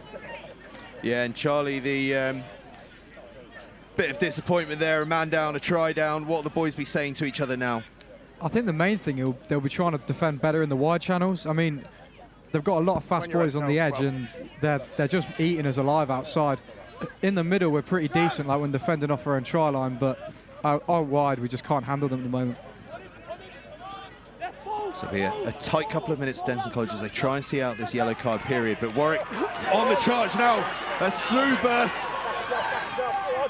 Yeah, and Charlie, the bit of disappointment there, a man down, a try down. What will the boys be saying to each other now? I think the main thing, they'll be trying to defend better in the wide channels. I mean, they've got a lot of fast boys on the edge, and they're just eating us alive outside. In the middle, we're pretty decent, like when defending off our own try line, but out wide, we just can't handle them at the moment. So it'll be a tight couple of minutes, Denstone College, as they try and see out this yellow card period. But Warwick on the charge now, a through burst.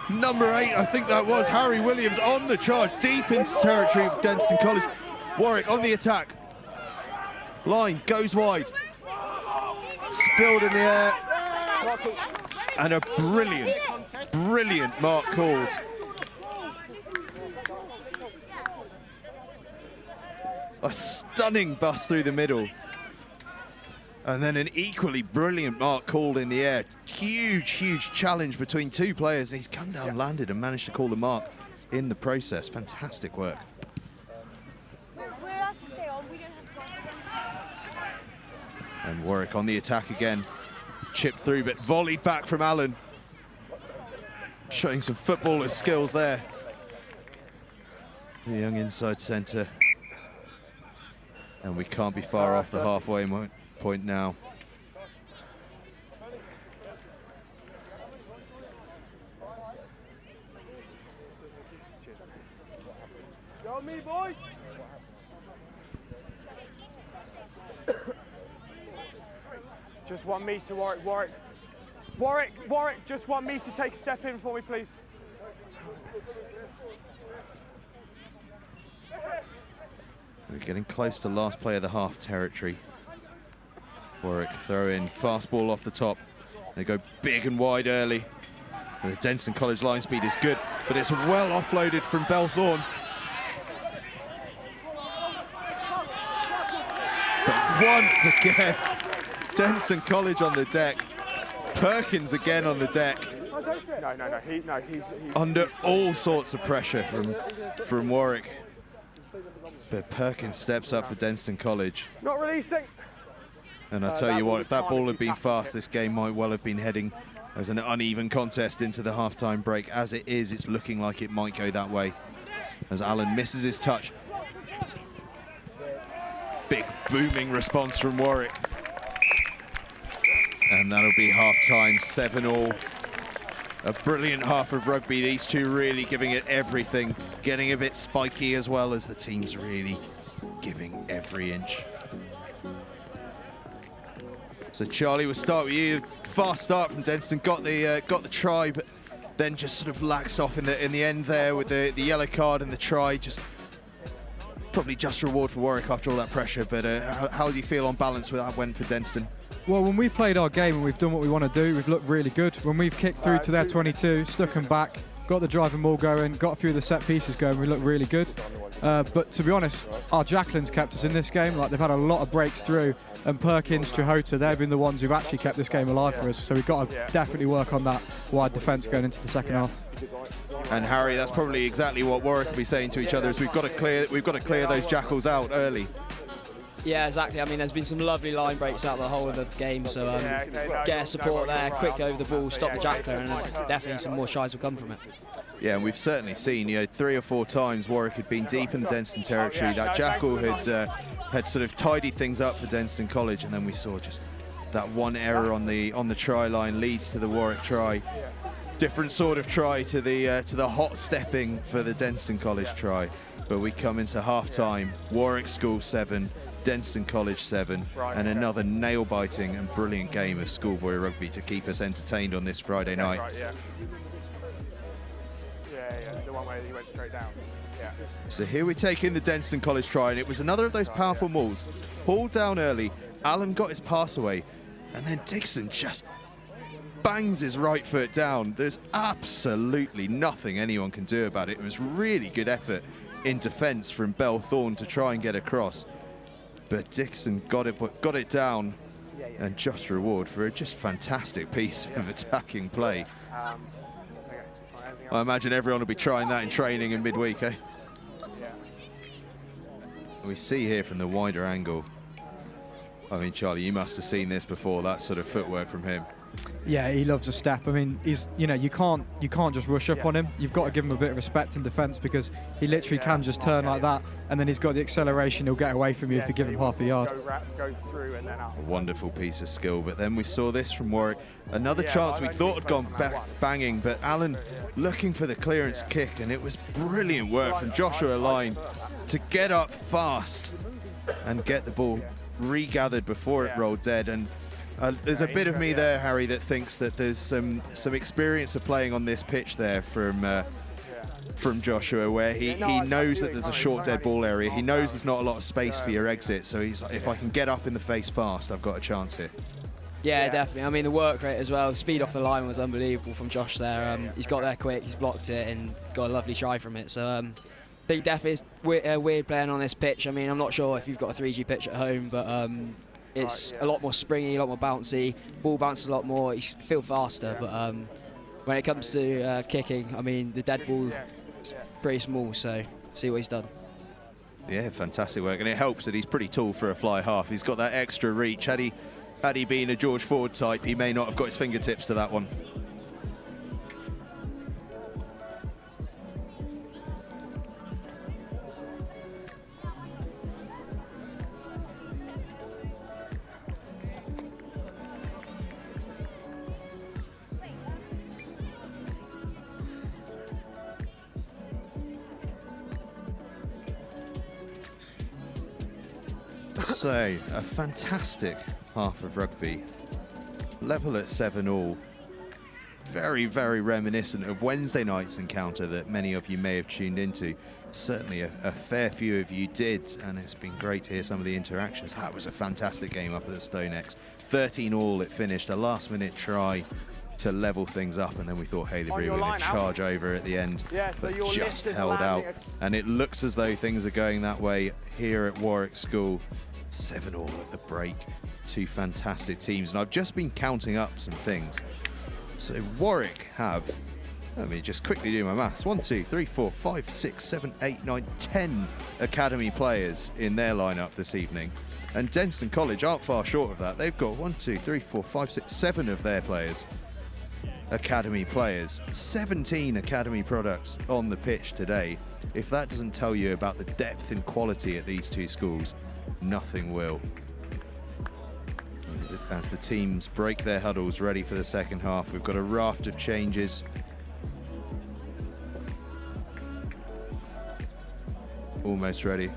Number 8, I think that was Harry Williams on the charge, deep into territory of Denstone College. Warwick on the attack. Line goes wide. Spilled in the air. And a brilliant mark called. A stunning bust through the middle. And then an equally brilliant mark called in the air. Huge challenge between 2 players. And he's come down, landed, and managed to call the mark in the process. Fantastic work. And Warwick on the attack again. Chipped through, but volleyed back from Allen. Showing some footballer skills there. The young inside centre. And we can't be far off the halfway point now. Go on me, boys. Just 1 metre, Warwick, just 1 metre, take a step in for me, please. We're getting close to last play of the half territory. Warwick throw in, fast ball off the top. They go big and wide early. The Denstone College line speed is good, but it's well offloaded from Belthorne. But once again, Denstone College on the deck. Perkins again on the deck. No, he's under all sorts of pressure from Warwick. But Perkins steps up for Denstone College. Not releasing. And I tell you what, if that ball had been fast, this game might well have been heading as an uneven contest into the halftime break. As it is, it's looking like it might go that way as Alan misses his touch. Big booming response from Warwick. And that'll be half-time, 7-all. A brilliant half of rugby. These two really giving it everything, getting a bit spiky as well as the teams really giving every inch. So Charlie, we'll start with you. Fast start from Denstone, got the try, but then just sort of laxed off in the end there with the yellow card and the try. Just probably just reward for Warwick after all that pressure. But how do you feel on balance with that went for Denstone? Well, when we've played our game and we've done what we want to do, we've looked really good. When we've kicked through to their 22, stuck them back, got the driving ball going, got a few of the set pieces going, we looked really good. But to be honest, our Jacqueline's kept us in this game. Like, they've had a lot of breaks through, and Perkins, Strahota, they've been the ones who've actually kept this game alive for us. So we've got to definitely work on that wide defence going into the second half. And Harry, that's probably exactly what Warwick will be saying to each other: is we've got to clear those Jackals out early. Yeah, exactly. I mean, there's been some lovely line breaks out the whole of the game, so get a support there, quick over the ball, stop the jackler, and definitely some more tries will come from it. Yeah, and we've certainly seen, 3 or 4 times Warwick had been deep in the Denstone territory. That jackal had sort of tidied things up for Denstone College, and then we saw just that one error on the try line leads to the Warwick try. Different sort of try to the hot stepping for the Denstone College try. But we come into half-time, Warwick School 7, Denstone College 7, and another nail-biting and brilliant game of schoolboy rugby to keep us entertained on this Friday night. The one where he went straight down. So here we take in the Denstone College try, and it was another of those powerful mauls. Pulled down early, Alan got his pass away, and then Dixon just bangs his right foot down. There's absolutely nothing anyone can do about it. It was really good effort in defence from Bell Thorne to try and get across. But Dixon got it down, and just reward for a just fantastic piece of attacking play. I imagine everyone will be trying that in training in midweek, eh? We see here from the wider angle. I mean, Charlie, you must have seen this before, that sort of footwork from him. Yeah, he loves a step. I mean, you can't just rush up on him. You've got to give him a bit of respect in defence, because he literally can just turn like that, and then he's got the acceleration. He'll get away from you if you give him half a yard. Go through and then up. A wonderful piece of skill. But then we saw this from Warwick. Another chance we thought had gone back banging, but Alan looking for the clearance kick, and it was brilliant work from Joshua Line to get up fast and get the ball regathered before it rolled dead. And there's a bit of me there, Harry, that thinks that there's some experience of playing on this pitch there from Joshua, where he knows that there's a short dead ball area. He knows there's not a lot of space for your exit, so he's like, if I can get up in the face fast, I've got a chance here. Yeah, definitely. I mean, the work rate as well, the speed off the line was unbelievable from Josh there. He's got there quick, he's blocked it, and got a lovely try from it. So I think definitely it's weird playing on this pitch. I mean, I'm not sure if you've got a 3G pitch at home, but it's a lot more springy, a lot more bouncy. Ball bounces a lot more. You feel faster, but when it comes to kicking, I mean, the dead ball is pretty small. So see what he's done. Yeah, fantastic work, and it helps that he's pretty tall for a fly half. He's got that extra reach. Had he been a George Ford type, he may not have got his fingertips to that one. So, a fantastic half of rugby. Level at 7-all. Very, very reminiscent of Wednesday night's encounter that many of you may have tuned into. Certainly a fair few of you did, and it's been great to hear some of the interactions. That was a fantastic game up at the StoneX. 13-all it finished, a last-minute try to level things up, and then we thought, hey, they're really going to charge over at the end, but just held out. And it looks as though things are going that way here at Warwick School. 7-all at the break. Two fantastic teams, and I've just been counting up some things. So Warwick have Let me just quickly do my maths. 1, 2, 3, 4, 5, 6, 7, 8, 9, 10 academy players in their lineup this evening. And Denstone College aren't far short of that. They've got 1, 2, 3, 4, 5, 6, 7 of their players academy players. 17 academy products on the pitch today. If that doesn't tell you about the depth and quality at these two schools, nothing will. As the teams break their huddles ready for the second half, we've got a raft of changes. Almost ready.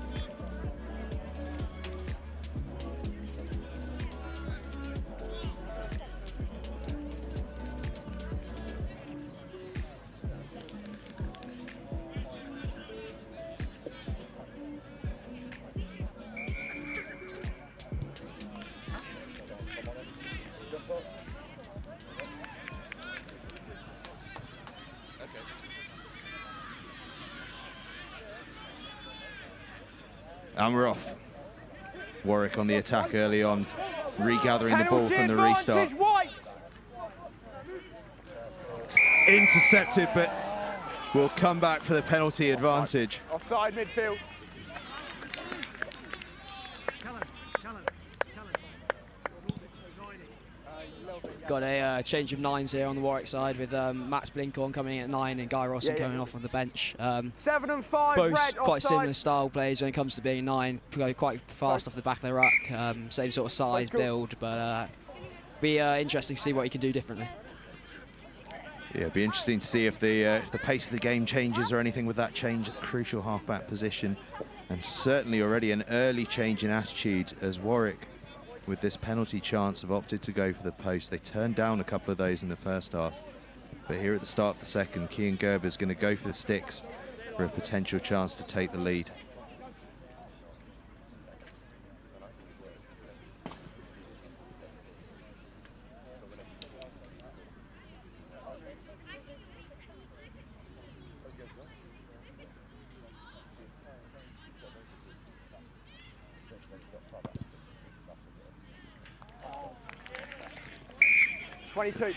And we're off. Warwick on the attack early on, regathering the ball from the restart. Intercepted, but will come back for the penalty advantage. Offside midfield. Got a change of 9s here on the Warwick side with Max Blinkhorn coming in at 9 and Guy Rawson coming off on the bench. 7 and 5, both red, quite offside. similar style players when it comes to being 9, go quite fast off the back of the ruck, same sort of size, build, but be interesting to see what he can do differently. Yeah, it'd be interesting to see if the pace of the game changes or anything with that change at the crucial half-back position. And certainly already an early change in attitude as Warwick, with this penalty chance, have opted to go for the post. They turned down a couple of those in the first half. But here at the start of the second, Kian Gerber's going to go for the sticks for a potential chance to take the lead.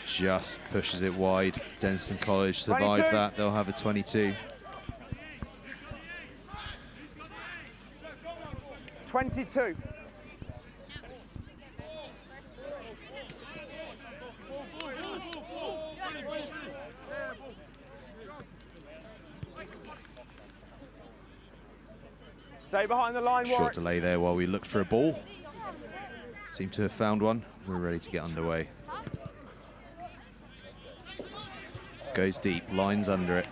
Just pushes it wide. Denstone College survived 22. that. They'll have a 22. 22. Stay behind the line, Short Warwick. delay there while we looked for a ball. Seem to have found one. We're ready to get underway. Goes deep, lines under it.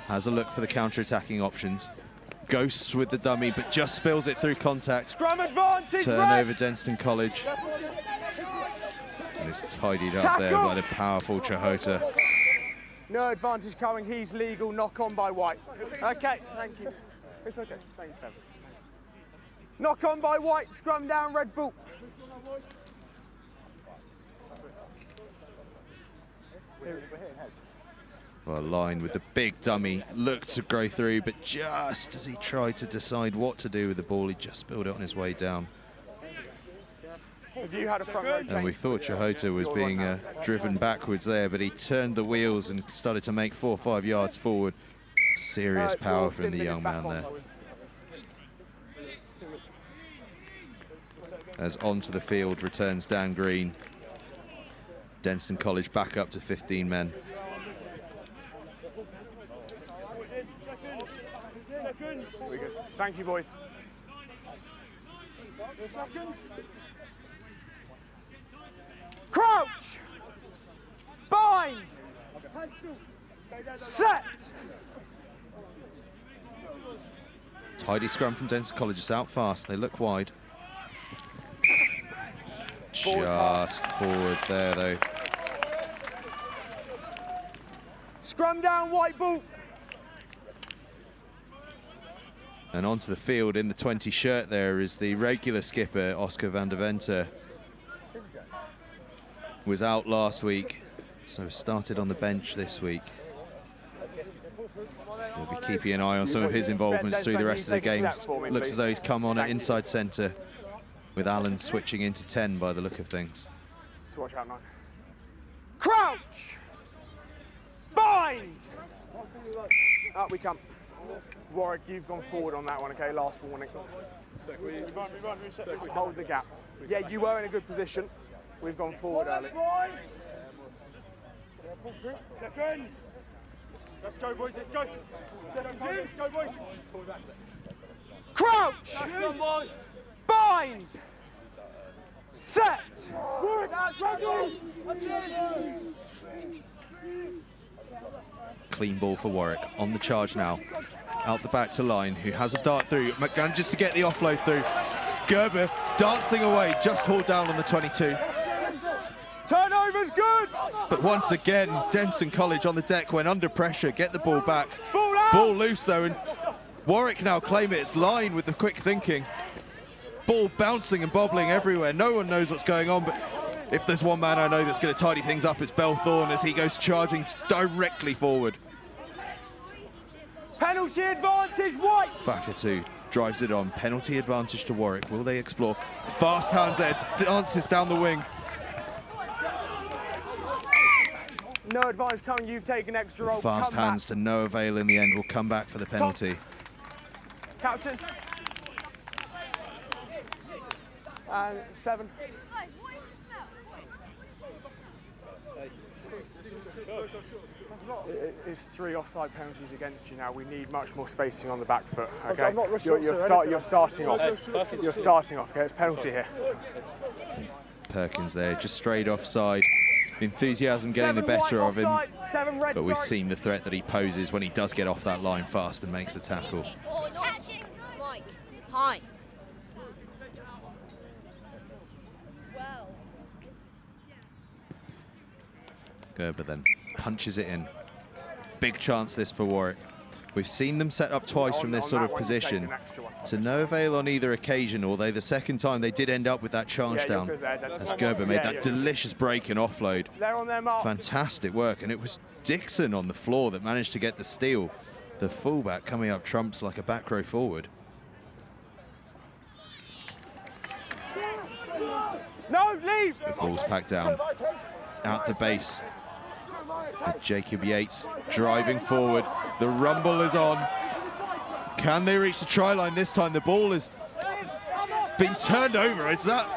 Has a look for the counter-attacking options. Ghosts with the dummy, but just spills it through contact. Scrum advantage, Turnover, red. Denstone College. And it's tidied up there Tackle. by the powerful Chahota. No advantage coming, he's legal, knock on by White. Okay, thank you. It's okay, thank you, Sam. Knock on by White, scrum down, red ball. Well, line with the big dummy, looked to go through, but just as he tried to decide what to do with the ball, he just spilled it on his way down. Have you had a front row And we thought Chahota was being driven backwards there, but he turned the wheels and started to make 4 or 5 yards forward. Serious power from the young man there. As onto the field returns Dan Green. Denstone College back up to 15 men. Thank you, boys. Crouch! Bind! Set! Tidy scrum from Denstone College. It's out fast. They look wide. Just forward there, though. Scrum down, white ball. And onto the field in the 20 shirt there is the regular skipper, Oscar van der Venter. Was out last week, so started on the bench this week. We'll be keeping an eye on some of his involvements through the rest of the games. Looks as though he's come on at inside centre, with Allen switching into 10 by the look of things. So watch out, 9. Crouch! Bind! Bind! Up we come. Warwick, you've gone forward on that one, okay? Last warning. Hold the gap. Yeah, you were in a good position. We've gone forward early. Seconds! Let's go, boys, let's go. Let's go, boys. Crouch! Bind! Set! Clean ball for Warwick, on the charge now. Out the back to Line, who has a dart through. Manages to get the offload through. Gerber dancing away, just hauled down on the 22. Turnover's good! But once again, Denstone College on the deck when under pressure, get the ball back. Ball out! Ball loose though, and Warwick now claim it. It's Line with the quick thinking. Ball bouncing and bobbling everywhere. No one knows what's going on, but if there's one man I know that's going to tidy things up, it's Belthorne as he goes charging directly forward. Penalty advantage, White! Bakatu drives it on. Penalty advantage to Warwick. Will they explore? Fast hands there, dances down the wing. No advantage coming, you've taken extra roll. Fast hands to no avail in the end. Will come back for the penalty. Captain. And 7. It's 3 offside penalties against you now. We need much more spacing on the back foot. Okay, you're starting off. You're starting off. Okay, it's penalty here. Perkins there, just straight offside. Enthusiasm getting the better of him, but we've seen the threat that he poses when he does get off that line fast and makes the tackle. Mike, hi. Gerber then punches it in. Big chance this for Warwick. We've seen them set up twice from this sort of position. To no avail on either occasion, although the second time they did end up with that charge down as Gerber made that delicious break and offload. Fantastic work, and it was Dixon on the floor that managed to get the steal. The fullback coming up trumps like a back row forward. No, leave! The ball's packed down. Out the base. And Jacob Yates driving forward. The rumble is on. Can they reach the try line this time? The ball has been turned over. Is that?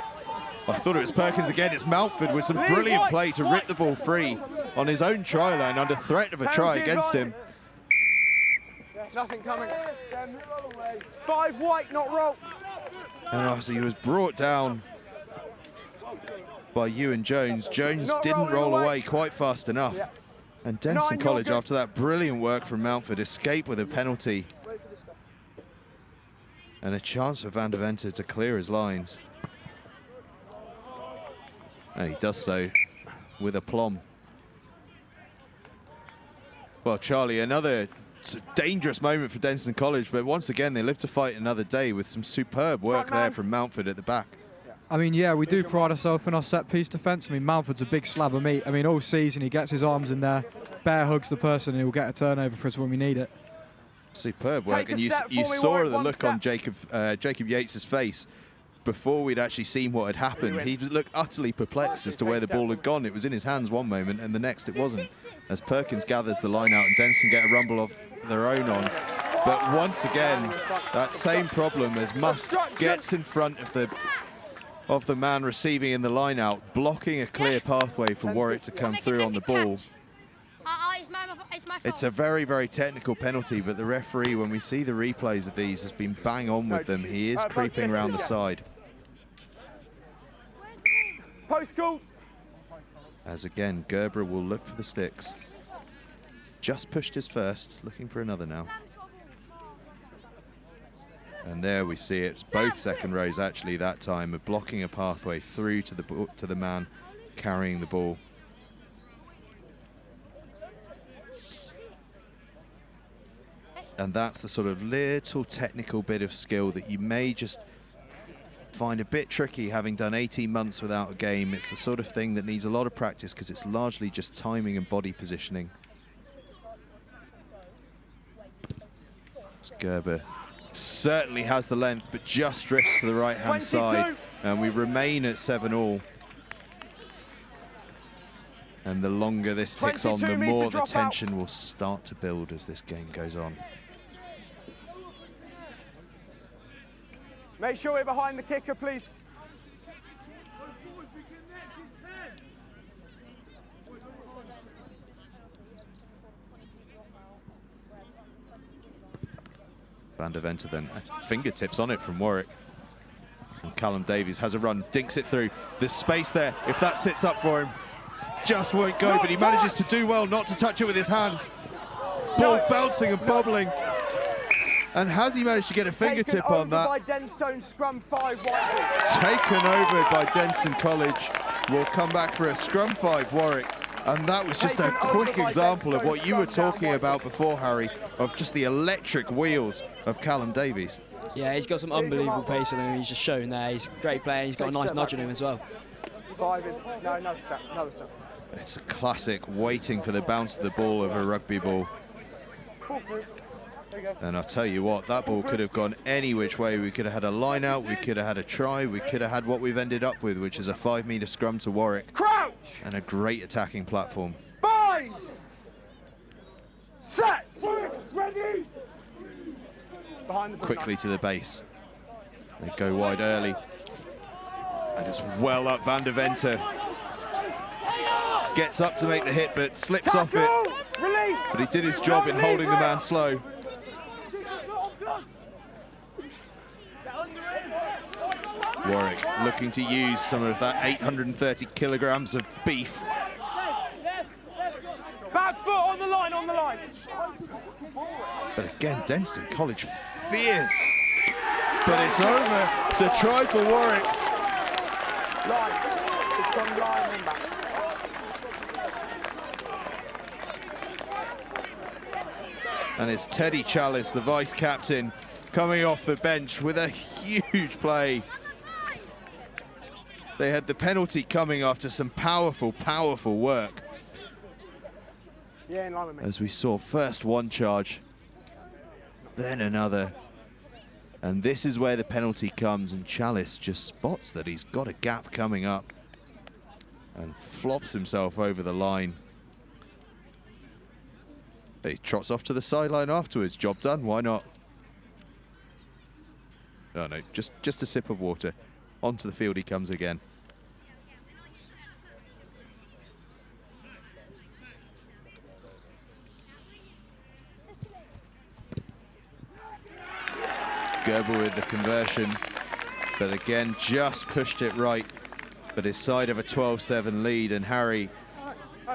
I thought it was Perkins again. It's Mountford with some brilliant play to rip the ball free on his own try line under threat of a try against him. Nothing coming. 5 White, not roll. And as he was brought down by Ewan Jones. Jones didn't roll away quite fast enough. And Denstone College, after that brilliant work from Mountford, escape with a penalty. And a chance for Van der Venter to clear his lines. And he does so with aplomb. Well, Charlie, another dangerous moment for Denstone College, but once again, they live to fight another day with some superb work there from Mountford at the back. I mean, yeah, we do pride ourselves in our set-piece defence. I mean, Mountford's a big slab of meat. I mean, all season he gets his arms in there, bear hugs the person, and he'll get a turnover for us when we need it. Superb work, and you saw the look on Jacob Yates' face before we'd actually seen what had happened. He looked utterly perplexed as to where the ball had gone. It was in his hands one moment, and the next it wasn't. As Perkins gathers the line out, and Denstone get a rumble of their own on. But once again, that same problem as Musk gets in front of the man receiving in the line out, blocking a clear pathway for Warwick to come through on the ball. It's a very, very technical penalty, but the referee, when we see the replays of these, has been bang on with them. He is creeping around the side. Post called. As again, Gerber will look for the sticks. Just pushed his first, looking for another now. And there we see it. Both second rows actually that time are blocking a pathway through to the man carrying the ball. And that's the sort of little technical bit of skill that you may just find a bit tricky having done 18 months without a game. It's the sort of thing that needs a lot of practice because it's largely just timing and body positioning. Gerber certainly has the length, but just drifts to the right-hand side. And we remain at 7-all. And the longer this ticks on, 22 the metre more the drop tension will start to build as this game goes on. Make sure we're behind the kicker, please. Van der Venter then, fingertips on it from Warwick. And Callum Davies has a run, dinks it through. There's space there. If that sits up for him, just won't go, but he manages to do well not to touch it with his hands. Ball bouncing and bubbling. And has he managed to get a fingertip on that? By Denstone, scrum 5 Warwick. Taken over by Denstone College. Will come back for a scrum 5 Warwick. And that was just a quick example of what you were talking about before, Harry, of just the electric wheels of Callum Davies. Yeah, he's got some unbelievable pace on him. He's just shown there. He's a great player. He's got a nice nudge on him as well. 5 is, no, another step, another step. It's a classic waiting for the bounce of the ball of a rugby ball. And I'll tell you what, that ball could have gone any which way. We could have had a line out, we could have had a try, we could have had what we've ended up with, which is a 5-metre scrum to Warwick. Crouch! And a great attacking platform. Bind! Set! Ready! Behind the Quickly to the base. They go wide early. And it's well up. Van der Venter gets up to make the hit, but slips off it. Release! But he did his job in holding the man slow. Warwick looking to use some of that 830 kilograms of beef. Back foot on the line, on the line. But again, Denstone College fierce. But it's over. It's a try for Warwick. Line. It's gone line and back. And it's Teddy Chalice, the vice captain, coming off the bench with a huge play. They had the penalty coming after some powerful, powerful work. Yeah, in line with me. As we saw first one charge, then another. And this is where the penalty comes, and Chalice just spots that he's got a gap coming up and flops himself over the line. He trots off to the sideline afterwards. Job done, why not? Oh no, just a sip of water. Onto the field he comes again. Gerber with the conversion, but again just pushed it right. But his side of a 12-7 lead, and Harry,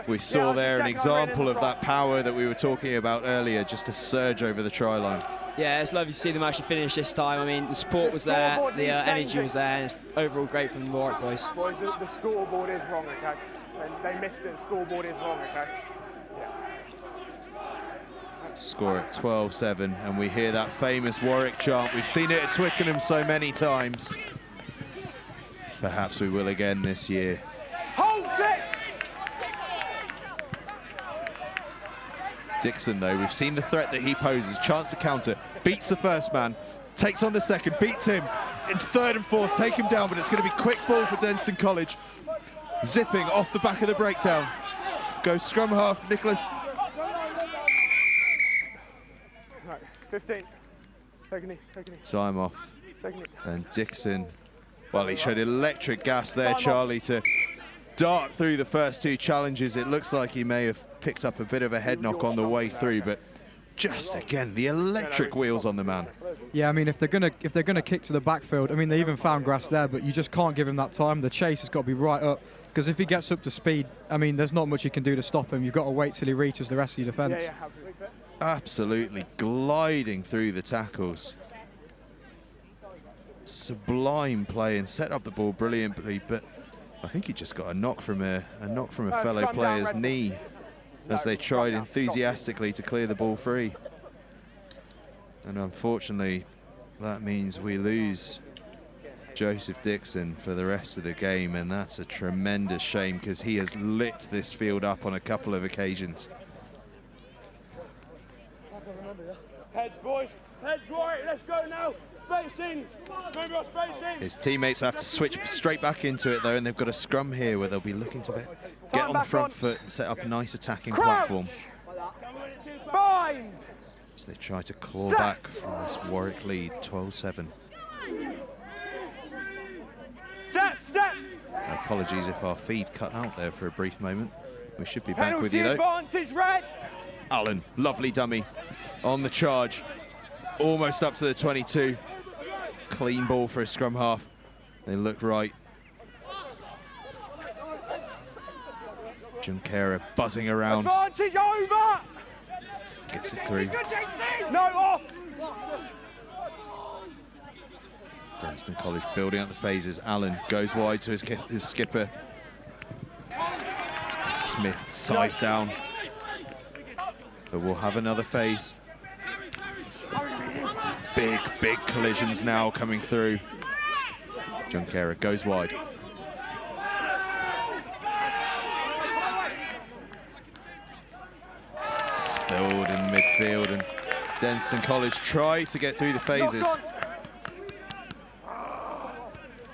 we saw there an example of that power that we were talking about earlier, just a surge over the try line. Yeah, it's lovely to see them actually finish this time. I mean, the support was there, the energy was there, and it's overall great from the Warwick boys. Boys, the scoreboard is wrong, okay? They missed it, the scoreboard is wrong, okay? Score at 12-7, and we hear that famous Warwick chant. We've seen it at Twickenham so many times. Perhaps we will again this year. Hold 6! Dixon, though, we've seen the threat that he poses. Chance to counter, beats the first man, takes on the second, beats him. In third and fourth, take him down, but it's going to be quick ball for Denstone College. Zipping off the back of the breakdown. Goes scrum half, Nicholas. Right, 15. Take a knee, take a knee. Time off. Take a knee. And Dixon, well, he showed electric gas there, Charlie, to dart through the first two challenges. It looks like he may have picked up a bit of a head knock on the way through, but just again the electric wheels on the man. Yeah, I mean, if they're gonna kick to the backfield, I mean, they even found grass there, but you just can't give him that time. The chase has got to be right up, because if he gets up to speed, I mean, there's not much you can do to stop him. You've got to wait till he reaches the rest of your defence. Yeah, absolutely. Absolutely gliding through the tackles. Sublime play and set up the ball brilliantly, but I think he just got a knock from a fellow player's knee as they tried enthusiastically to clear the ball free. And unfortunately, that means we lose Joseph Dixon for the rest of the game, and that's a tremendous shame because he has lit this field up on a couple of occasions. Heads, boys. boys. Heads right, let's go now. Spacing. Remember our spacing. His teammates have to switch straight back into it though, and they've got a scrum here where they'll be looking to get on the front foot and set up a nice attacking platform. Bind. So they try to claw back from this Warwick lead, 12-7. Step. Apologies if our feed cut out there for a brief moment. We should be back with Penalty you though. advantage, red. Allen, lovely dummy on the charge. Almost up to the 22. Clean ball for a scrum half. They look right. Junquera buzzing around. Advantage over. Gets it through. No, off. Denstone College building up the phases. Allen goes wide to his skipper. Smith scythe down. But we'll have another phase. Big collisions now coming through. Junquera goes wide. Spilled in midfield, and Denstone College try to get through the phases.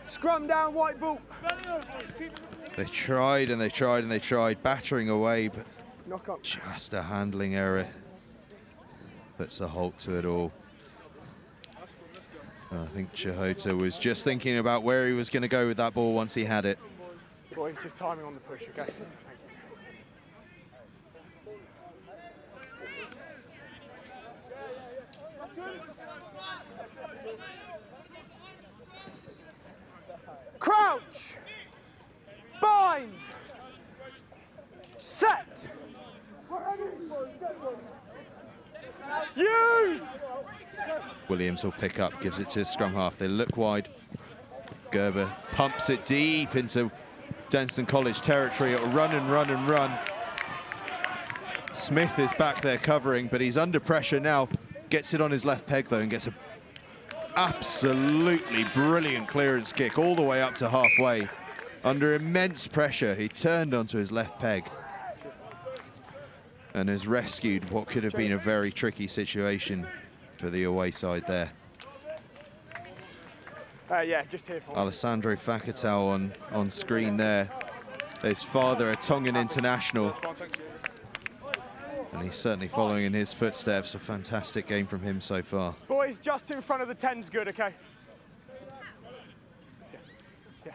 Scrum down, white ball. They tried and they tried and they tried, battering away, but Knock on. just a handling error puts a halt to it all. And I think Chihota was just thinking about where he was going to go with that ball once he had it. Boys, just timing on the push, okay? Thank you. Crouch. Bind. Set. Use. Williams will pick up, gives it to his scrum half. They look wide. Gerber pumps it deep into Denstone College territory. It'll run and run and run. Smith is back there covering, but he's under pressure now. Gets it on his left peg though and gets a absolutely brilliant clearance kick all the way up to halfway. Under immense pressure, he turned onto his left peg and has rescued what could have been a very tricky situation for the away side there. Yeah, just here for me. Alessandro Facatao on screen there. His father, a Tongan international. And he's certainly following in his footsteps. A fantastic game from him so far. Boys, just in front of the 10's good, okay? Yeah.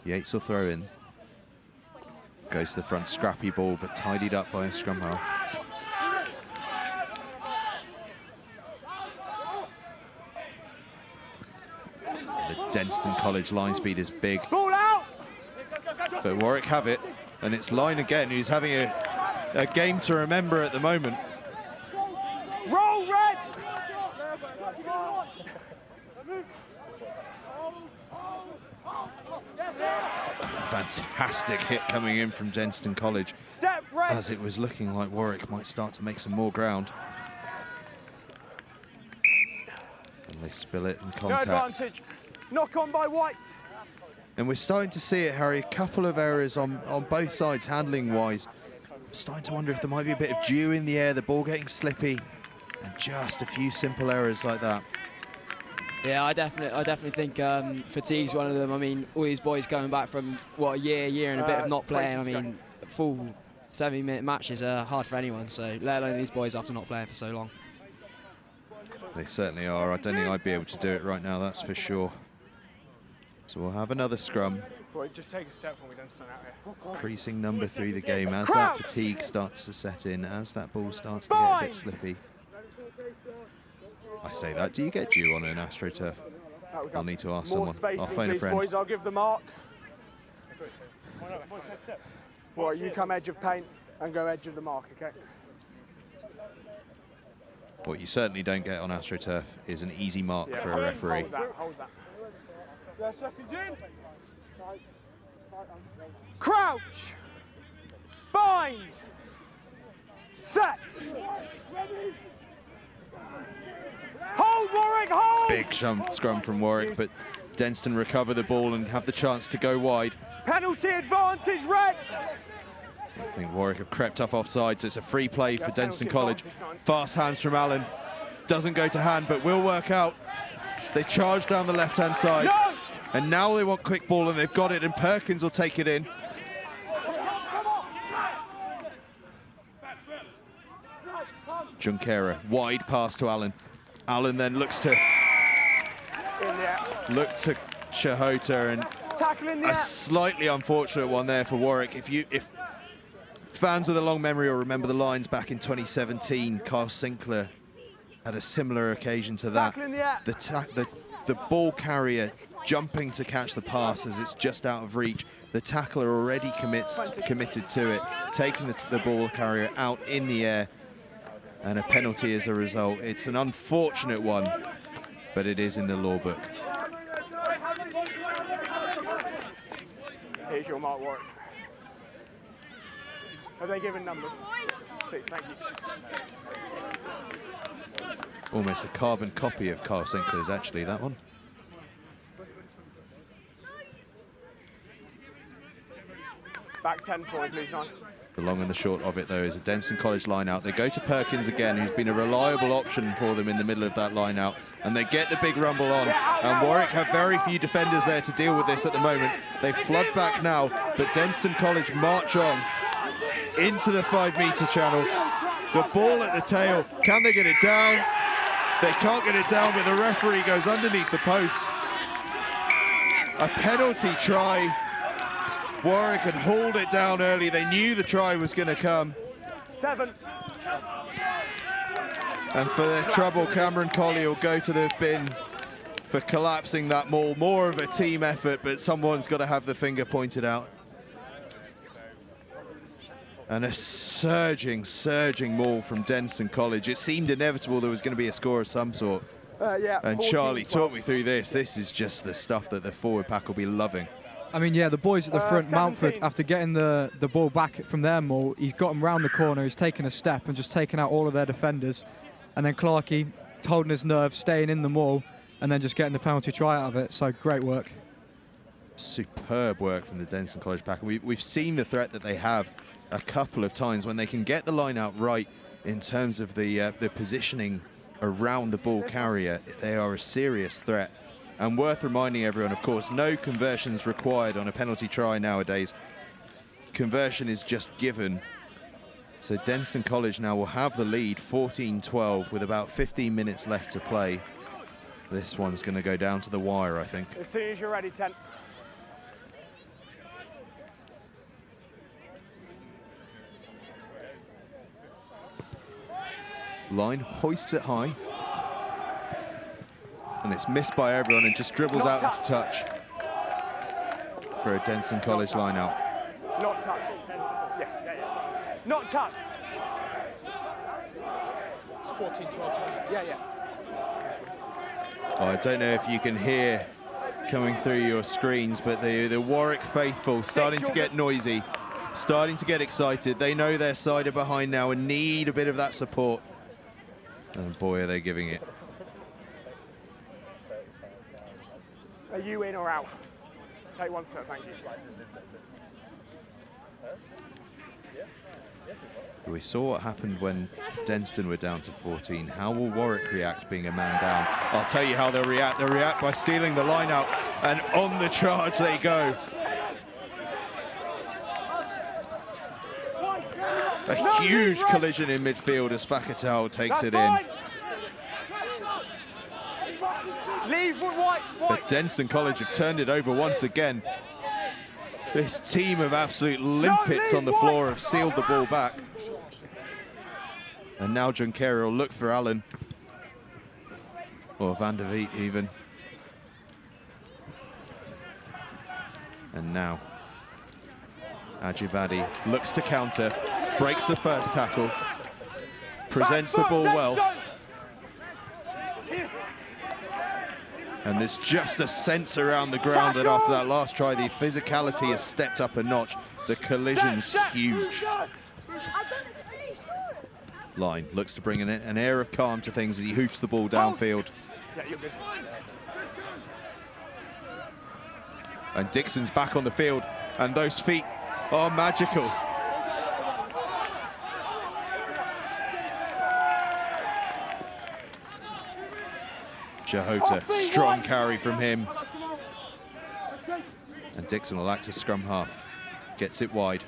Yates will throw in. Goes to the front, scrappy ball, but tidied up by a scrum half. The Denstone College line speed is big. Ball out! But Warwick have it, and it's Line again, who's having a game to remember at the moment. Roll, red! Fantastic hit coming in from Denstone College. Step, red! As it was looking like Warwick might start to make some more ground. And they spill it in contact. No advantage. Knock on by white. And we're starting to see it, Harry. A couple of errors on both sides, handling-wise. Starting to wonder if there might be a bit of dew in the air, the ball getting slippy, and just a few simple errors like that. Yeah, I definitely think fatigue's one of them. I mean, all these boys coming back from what, a year and a bit of not playing. I mean, full 70-minute matches are hard for anyone. So let alone these boys after not playing for so long. They certainly are. I don't think I'd be able to do it right now, that's for sure. So we'll have another scrum. Boy, just take a step for me, don't stand out here. Increasing number through the game as that fatigue starts to set in, as that ball starts to get a bit slippy. I say that. Do you get dew on an AstroTurf? I'll need to ask someone. I'll phone a friend. Boys, I'll give the mark. Well, you come edge of paint and go edge of the mark, okay? What you certainly don't get on AstroTurf is an easy mark for a referee. Hold that. Crouch. Bind. Set. Hold, Warwick, hold! Big scrum from Warwick, but Denstone recover the ball and have the chance to go wide. Penalty advantage, red! I think Warwick have crept up offside, so it's a free play for Denstone College. Fast hands from Allen. Doesn't go to hand, but will work out. So they charge down the left-hand side. No! And now they want quick ball, and they've got it, and Perkins will take it in. Junqueira, wide pass to Allen. Allen then looks to Chahota, and a slightly unfortunate one there for Warwick. If fans with a long memory will remember the lines back in 2017, Carl Sinclair had a similar occasion to that. The ball carrier jumping to catch the pass as it's just out of reach. The tackler already committed to it, taking the ball carrier out in the air, and a penalty as a result. It's an unfortunate one, but it is in the law book. Here's your mark, Warwick. Have they given numbers? 6, thank you. Almost a carbon copy of Carl Sinclair's, actually, that one. Back 10 forward, please, 9. The long and the short of it, though, is a Denstone College line-out. They go to Perkins again, who's been a reliable option for them in the middle of that line-out, and they get the big rumble on. And Warwick have very few defenders there to deal with this at the moment. They flood back now, but Denstone College march on into the 5-metre channel. The ball at the tail. Can they get it down? They can't get it down, but the referee goes underneath the post. A penalty try. Warwick had hauled it down early. They knew the try was going to come. 7. And for their trouble, Cameron Colley will go to the bin for collapsing that maul. More of a team effort, but someone's got to have the finger pointed out. And a surging maul from Denstone College. It seemed inevitable there was going to be a score of some sort. Yeah. And Charlie, talk me through this. This is just the stuff that the forward pack will be loving. I mean, yeah, the boys at the front, 17. Mountford, after getting the ball back from their maul, he's got them round the corner, he's taken a step and just taken out all of their defenders. And then Clarkey holding his nerve, staying in the maul, and then just getting the penalty try out of it. So great work. Superb work from the Denstone College pack. We've seen the threat that they have a couple of times when they can get the line out right in terms of the positioning around the ball carrier. They are a serious threat. And worth reminding everyone, of course, no conversions required on a penalty try nowadays. Conversion is just given. So Denstone College now will have the lead, 14-12, with about 15 minutes left to play. This one's going to go down to the wire, I think. As soon as you're ready, 10. Line hoists it high. And it's missed by everyone and just dribbles out into touch for a Denstone College line out. Not touched. Yes, Not touched. 14-12. Yeah. Oh, I don't know if you can hear coming through your screens, but the Warwick faithful starting to get noisy, starting to get excited. They know their side are behind now and need a bit of that support. And boy, are they giving it. Are you in or out? Take one, sir, thank you. We saw what happened when Denstone were down to 14. How will Warwick react being a man down? I'll tell you how they'll react. They'll react by stealing the line out, and on the charge they go. A huge collision in midfield as Fakatal takes it in. Leave white. But Denstone College have turned it over once again. This team of absolute limpets on the floor have sealed the ball back. And now Junqueira will look for Allen. Or Van der Veet even. And now Ajibadi looks to counter, breaks the first tackle, presents the ball well. And there's just a sense around the ground that after that last try, the physicality has stepped up a notch. The collision's huge. Line looks to bring in an air of calm to things as he hoofs the ball downfield. Yeah, you're good. And Dixon's back on the field, and those feet are magical. Jahota, strong carry from him. And Dixon will act as scrum half. Gets it wide.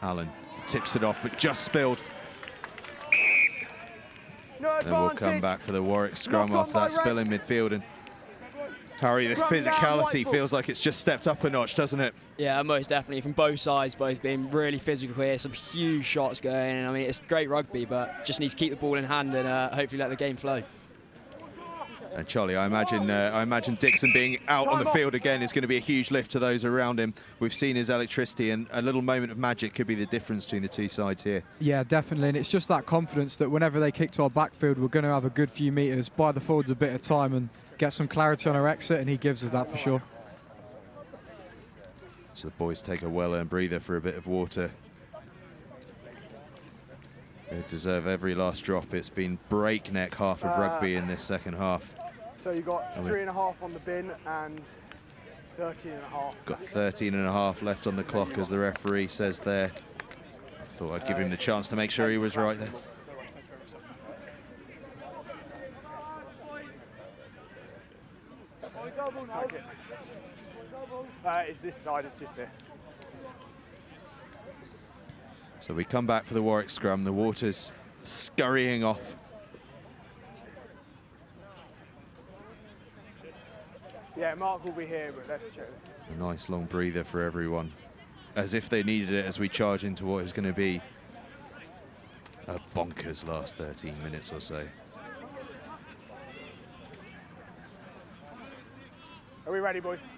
Allen tips it off, but just spilled. Then we'll come back for the Warwick scrum after that spill in midfield. And Harry, the physicality feels like it's just stepped up a notch, doesn't it? Yeah, most definitely. From both sides, both being really physical here. Some huge shots going. I mean, it's great rugby, but just need to keep the ball in hand and hopefully let the game flow. And Charlie, I imagine Dixon being out on the field again is going to be a huge lift to those around him. We've seen his electricity, and a little moment of magic could be the difference between the two sides here. Yeah, definitely, and it's just that confidence that whenever they kick to our backfield, we're going to have a good few metres, buy the forwards a bit of time and get some clarity on our exit, and he gives us that for sure. So the boys take a well-earned breather for a bit of water. They deserve every last drop. It's been breakneck half of rugby in this second half. So you got 3.5 on the bin and 13.5. Got 13.5 left on the clock, as the referee says there. Thought I'd give him the chance to make sure he was right there. It's this side, it's just here. So we come back for the Warwick scrum. The water's scurrying off. Yeah, Mark will be here, but let's check this. A nice long breather for everyone, as if they needed it as we charge into what is going to be a bonkers last 13 minutes or so. Are we ready, boys?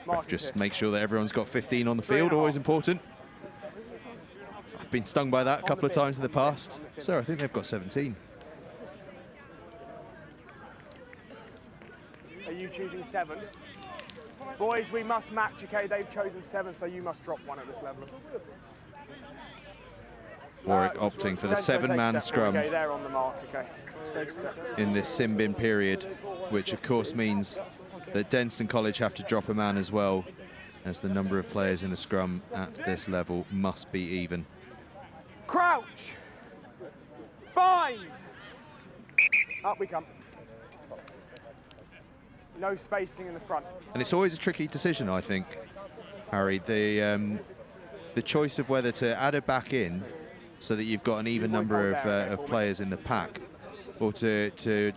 Mark Just here. make sure that everyone's got 15 on the field, always important. I've been stung by that a couple of times in the past. So I think they've got 17. Are you choosing 7? Boys, we must match, okay? They've chosen 7, so you must drop 1 at this level. Warwick opting for the Denstone 7-man takes scrum Okay, they're on the mark, okay. in this sin bin period, which of course means that Denstone College have to drop a man as well, as the number of players in the scrum at this level must be even. Crouch! Bind! Up we come. No spacing in the front. And it's always a tricky decision, I think, Harry, the choice of whether to add it back in so that you've got an even number of players in the pack, or to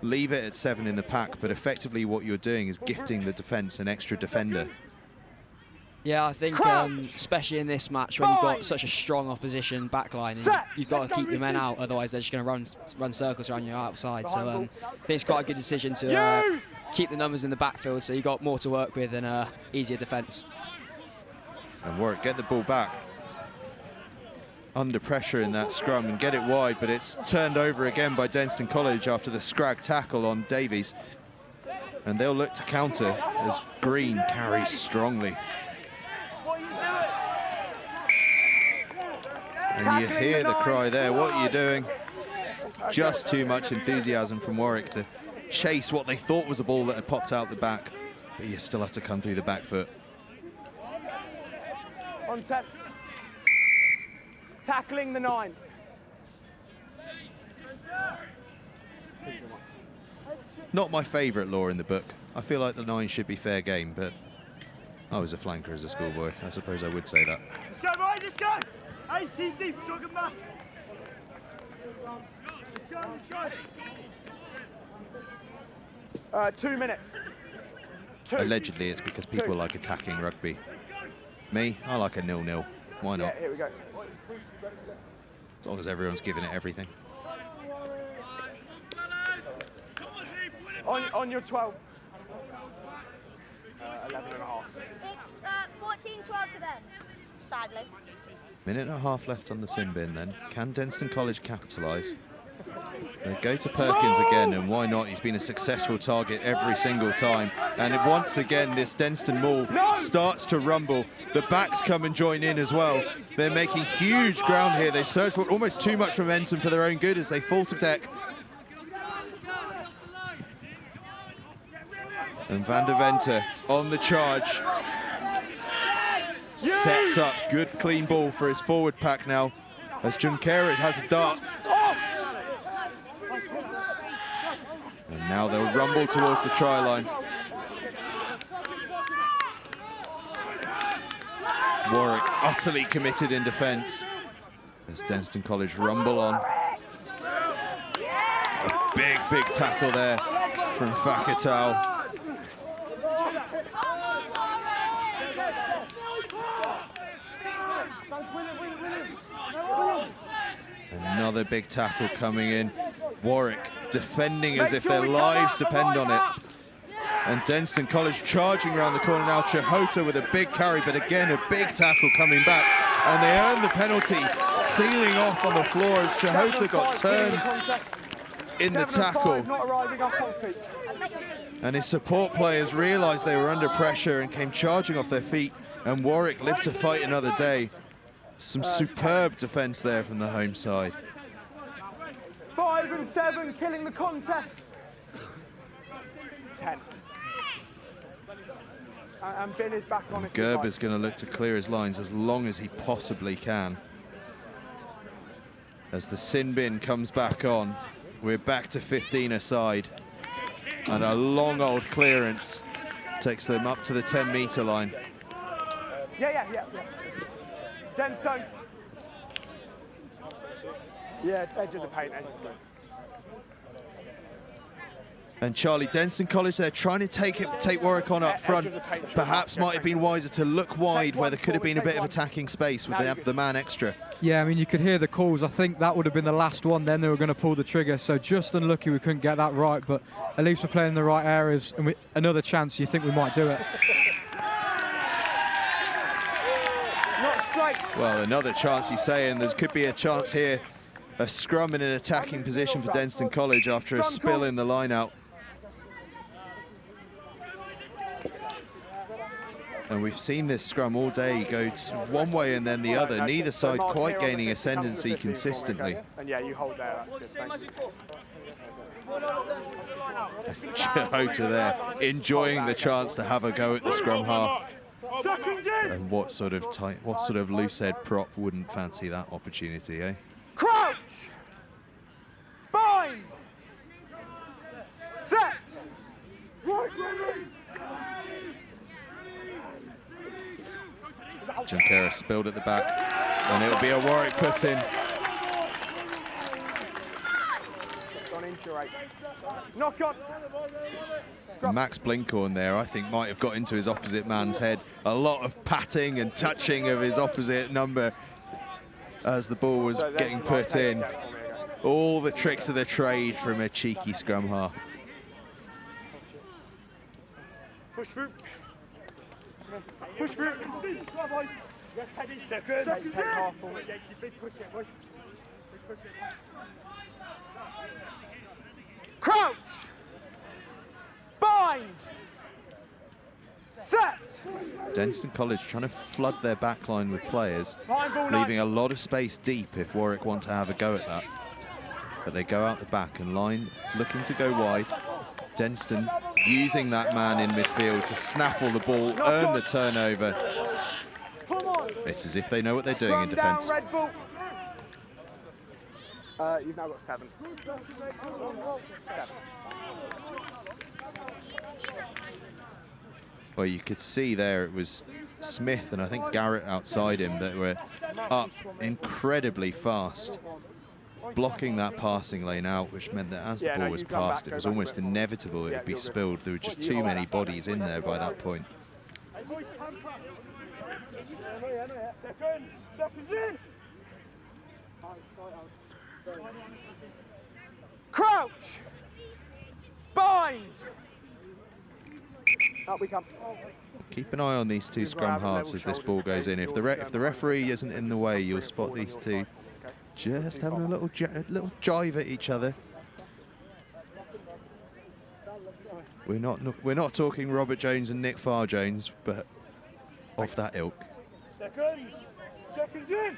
leave it at 7 in the pack, but effectively what you're doing is gifting the defence an extra defender. Yeah, I think especially in this match when you've got such a strong opposition backline, and you've got to keep your men out, otherwise they're just going to run circles around your outside. So I think it's quite a good decision to keep the numbers in the backfield, so you've got more to work with and easier defence. And Warwick get the ball back under pressure in that scrum and get it wide, but it's turned over again by Denstone College after the scrag tackle on Davies. And they'll look to counter as Green carries strongly. And you hear the cry there, what are you doing? Just too much enthusiasm from Warwick to chase what they thought was a ball that had popped out the back, but you still have to come through the back foot. On 10. Tackling the 9. Not my favourite law in the book. I feel like the 9 should be fair game, but I was a flanker as a schoolboy. I suppose I would say that. Let's go, boys, let's go! Hey, he's deep, talking back. Let's go. 2 minutes. 2. Allegedly, it's because people like attacking rugby. Me, I like a 0-0. Why not? Yeah, here we go. As long as everyone's giving it everything. On your 12. 11 and a half. 14-12 to them, sadly. Minute and a half left on the sin bin then. Can Denstone College capitalise? They go to Perkins again, and why not? He's been a successful target every single time. And once again, this Denstone Mall starts to rumble. The backs come and join in as well. They're making huge ground here. They search for almost too much momentum for their own good as they fall to deck. And Van der Venter on the charge. Sets up good clean ball for his forward pack now, as Junqueira has a dart. And now they'll rumble towards the try line. Warwick utterly committed in defence as Denstone College rumble on. A big tackle there from Fakatau. Another big tackle coming in. Warwick defending as if their lives depend on it. And Denstone College charging around the corner now. Chahota with a big carry, but again, a big tackle coming back. And they earn the penalty, sealing off on the floor as Chahota got turned in the tackle. And his support players realised they were under pressure and came charging off their feet. And Warwick lived to fight another day. Some superb defence there from the home side. 5 and 7, killing the contest. 10. And Bin is back on. Gerber's going to look to clear his lines as long as he possibly can. As the sin bin comes back on, we're back to 15 aside. And a long old clearance takes them up to the 10-metre line. Yeah. Denstone. Yeah, edge of the paint, edge of the paint. And Charlie, Denstone College, they're trying to take Warwick on up front. Perhaps might have been wiser to look wide where there could have been a bit of attacking space with the man extra. Yeah, I mean, you could hear the calls. I think that would have been the last one. Then they were going to pull the trigger. So just unlucky we couldn't get that right. But at least we're playing in the right areas. And another chance, you think we might do it. Not straight. Well, another chance, you say, and there could be a chance here. A scrum in an attacking position for Denstone College after a spill in the line-out. And we've seen this scrum all day go one way and then the other, neither side quite gaining ascendancy consistently. And yeah, you hold there, that's good, thank you. Chahota there, enjoying the chance to have a go at the scrum half. And what sort of loose-head prop wouldn't fancy that opportunity, eh? Crouch! Bind! Set! Junqueira spilled at the back, and it'll be a Warwick put in. Knock on. Max Blinkhorn there, I think, might have got into his opposite man's head. A lot of patting and touching of his opposite number as the ball was getting put in. All the tricks of the trade from a cheeky scrum half. Push through. Push through. Go on, boys. Yes, Paddy. Second. Take half for me. Big push it, boy. Big push it. Crouch! Bind! Set! Denstone College trying to flood their backline with players, leaving a lot of space deep if Warwick want to have a go at that. But they go out the back and line looking to go wide. Denstone using that man in midfield to snaffle the ball, earn the turnover. It's as if they know what they're doing in defence. You've now got 7. 7. Well, you could see there it was Smith and I think Garrett outside him that were up incredibly fast, blocking that passing lane out, which meant that as the ball was passed, it was almost inevitable it would be spilled. There were just too many bodies in there by that point. Crouch! Bind! Up we come. Keep an eye on these two scrum halves as this ball goes in. If the referee isn't in the way, you'll spot these two just having a little jive at each other. We're not talking Robert Jones and Nick Farr Jones, but of that ilk. Seconds in.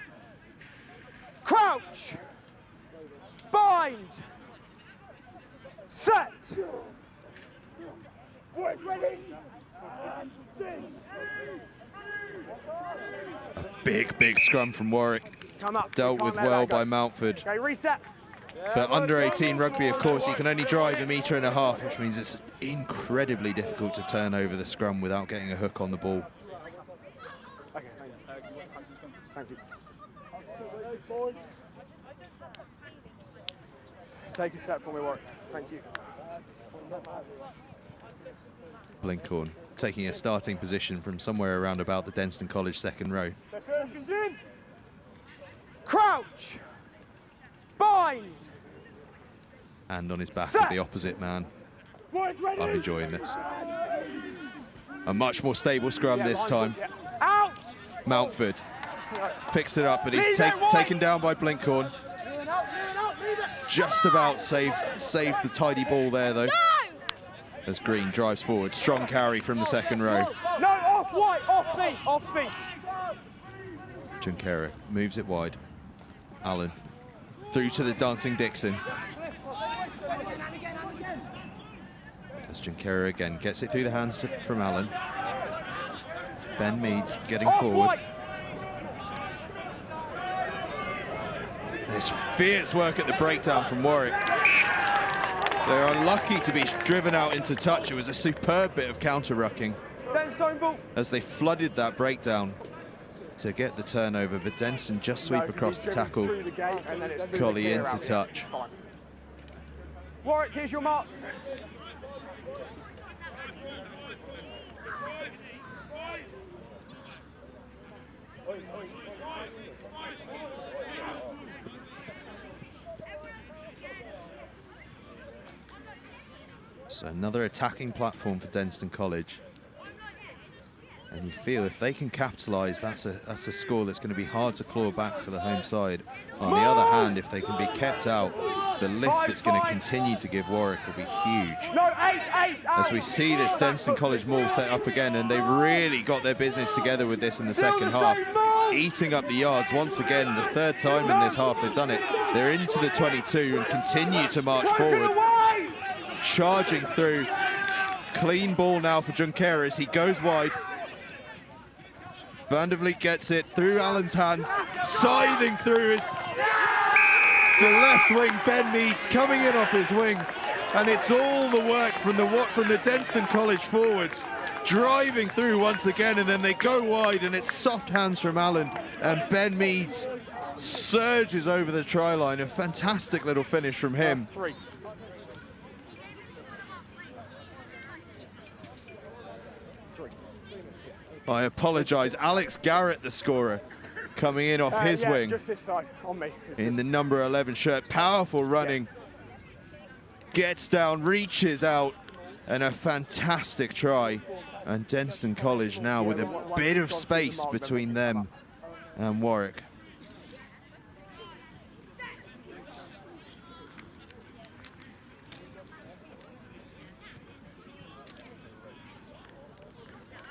Crouch. Bind. Set. Boys ready. A big scrum from Warwick. Come up. Dealt with well by Mountford. Okay, reset. But under 18 rugby, of course, you can only drive 1.5 meters, which means it's incredibly difficult to turn over the scrum without getting a hook on the ball. Okay, thank you. Take a set for me, Warwick. Thank you. Blinkhorn taking a starting position from somewhere around about the Denstone College second row. Seconds in. Crouch. Bind. And on his back Set. of the opposite man. Boys ready. I'm enjoying this. A much more stable scrum this time. Out. Mountford picks it up, but he's Leave it wide. taken down by Blinkhorn. Just about saved the tidy ball there, though. As Green drives forward. Strong carry from the second row. No, off white, off feet. Junqueira moves it wide. Allen through to the dancing Dixon. As Junqueira again gets it through the hands from Allen. Ben Meads getting forward. There's fierce work at the breakdown from Warwick. They're unlucky to be driven out into touch. It was a superb bit of counter-rucking Denstone ball. as they flooded that breakdown to get the turnover, but Denstone just sweep across the tackle. Collie into touch. Warwick, here's your mark. So another attacking platform for Denstone College. And you feel if they can capitalise, that's a score that's going to be hard to claw back for the home side. On the other hand, if they can be kept out, the lift it's going to continue to give Warwick will be huge. No, eight. As we see this Denstone College maul set up again, and they've really got their business together with this in the Still second the half. same maul. Eating up the yards once again, the third time in this half they've done it. They're into the 22 and continue to march forward. Charging through. Clean ball now for Junqueira as he goes wide. Van der Vliet gets it through Allen's hands, scything through the left wing. Ben Meads coming in off his wing, and it's all the work from the Denstone College forwards, driving through once again, and then they go wide, and it's soft hands from Allen, and Ben Meads surges over the try line. A fantastic little finish from him. I apologise. Alex Garrett, the scorer, coming in off his wing. Just this side, on me. In the number 11 shirt. Powerful running. Gets down, reaches out, and a fantastic try. And Denstone College now with a bit of space between them and Warwick.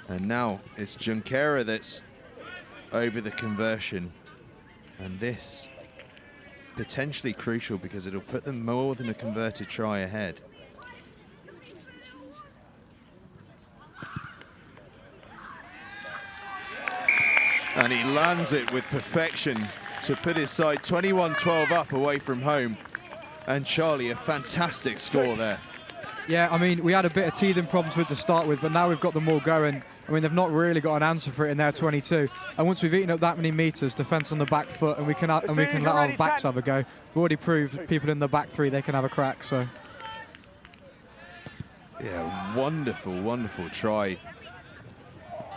And now it's Junqueira that's over the conversion. And this potentially crucial because it'll put them more than a converted try ahead. And he lands it with perfection to put his side 21-12 up away from home. And Charlie, a fantastic score there. Yeah, I mean, we had a bit of teething problems with to start with, but now we've got them all going. I mean, they've not really got an answer for it in their 22. And once we've eaten up that many meters, defence on the back foot, and we can let our backs have a go. We've already proved people in the back three, they can have a crack, so. Yeah, wonderful, wonderful try.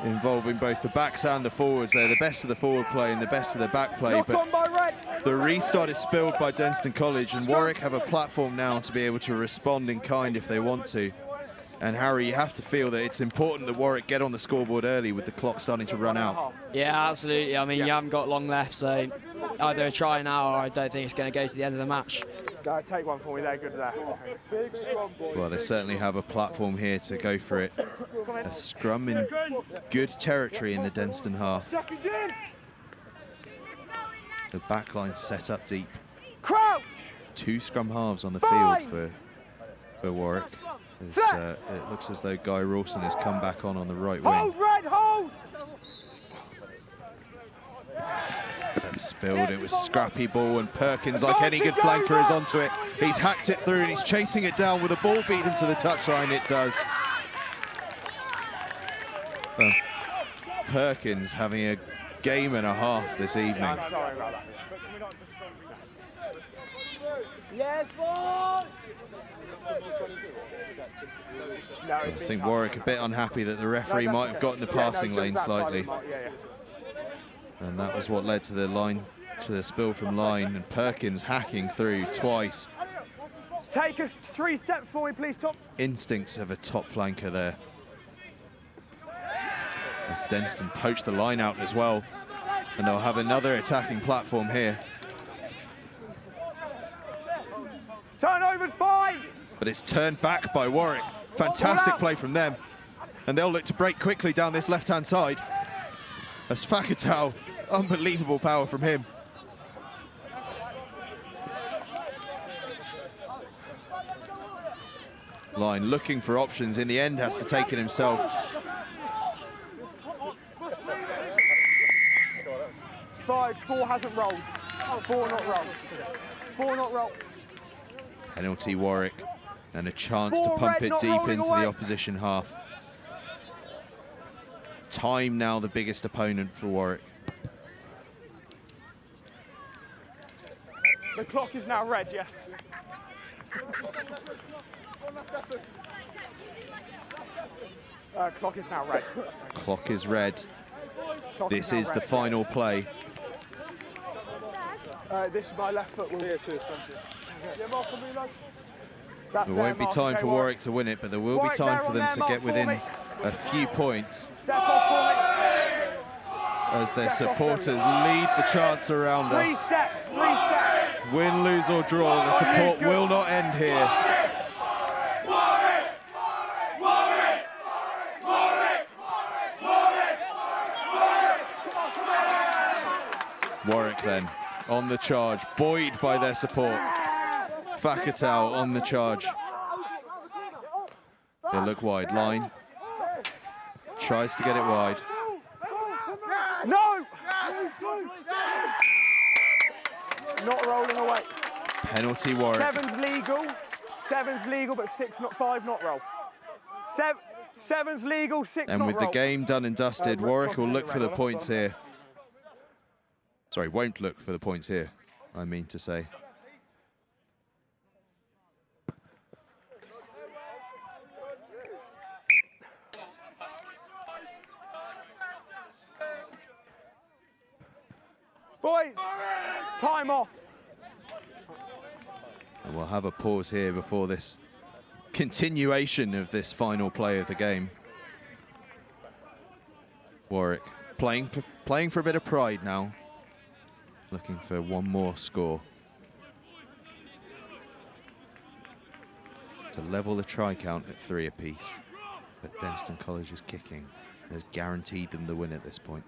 Involving both the backs and the forwards there. The best of the forward play and the best of the back play. But the restart is spilled by Denstone College, and Warwick have a platform now to be able to respond in kind if they want to. And Harry, you have to feel that it's important that Warwick get on the scoreboard early with the clock starting to run out. Yeah, absolutely. I mean, you haven't got long left, so either try now or I don't think it's going to go to the end of the match. Take one for me there, good there. Big scrum, boy. Well, they certainly have a platform here to go for it. A scrum in good territory in the Denstone half. The backline set up deep. Crouch! 2 scrum halves on the field for Warwick. It looks as though Guy Rawson has come back on the right wing. Hold, Red, hold! That spilled, it was scrappy ball, and Perkins, like any good flanker, is onto it. He's hacked it through and he's chasing it down. Will the ball beat him to the touchline? It does. Perkins having a game and a half this evening. I'm sorry about that. Yes, boy! No, I think Warwick a bit unhappy that the referee might have gotten the passing lane slightly. And that was what led to the line, to the spill from line, and Perkins hacking through twice. Take us 3 steps for me, please, Tom. Instincts of a top flanker there. As Denstone poached the line out as well, and they'll have another attacking platform here. Turnover's fine. But it's turned back by Warwick. Fantastic play from them. And they'll look to break quickly down this left-hand side. As Fakatau, unbelievable power from him. Line looking for options, in the end has to take it himself. Five, 4 hasn't rolled. 4 not rolled. 4 not rolled. Penalty Warwick, and a chance to pump it deep into the opposition half. Time now the biggest opponent for Warwick. The clock is now red, yes. Clock is now red. Clock is red. Clock This now is the red. final play. This is my left foot. Here too, thank you. Yeah, Mark, on me, lads. That's There won't be Mark, time okay, for Warwick to win it, but there will be Warwick, time there for on them there, to Mark, get for within me. a few points Step off for me. as their Step off for me. supporters lead the chants around 3 us. steps, 3 steps. Win, lose or draw, the support will not end here. Warwick then on the charge, buoyed by their support. Fakatau on the charge. They look wide, line. Tries to get it wide. No! Not rolling away. Penalty Warwick. 7's legal, but 6 not 5 not roll. 7's legal, 6 And not with roll. the game done and dusted, Warwick will look for the points here. Sorry, won't look for the points here, I mean to say. Boys, time off. And we'll have a pause here before this continuation of this final play of the game. Warwick playing for a bit of pride now. Looking for one more score to level the try count at 3 apiece. But Denstone College is kicking, has guaranteed them the win at this point.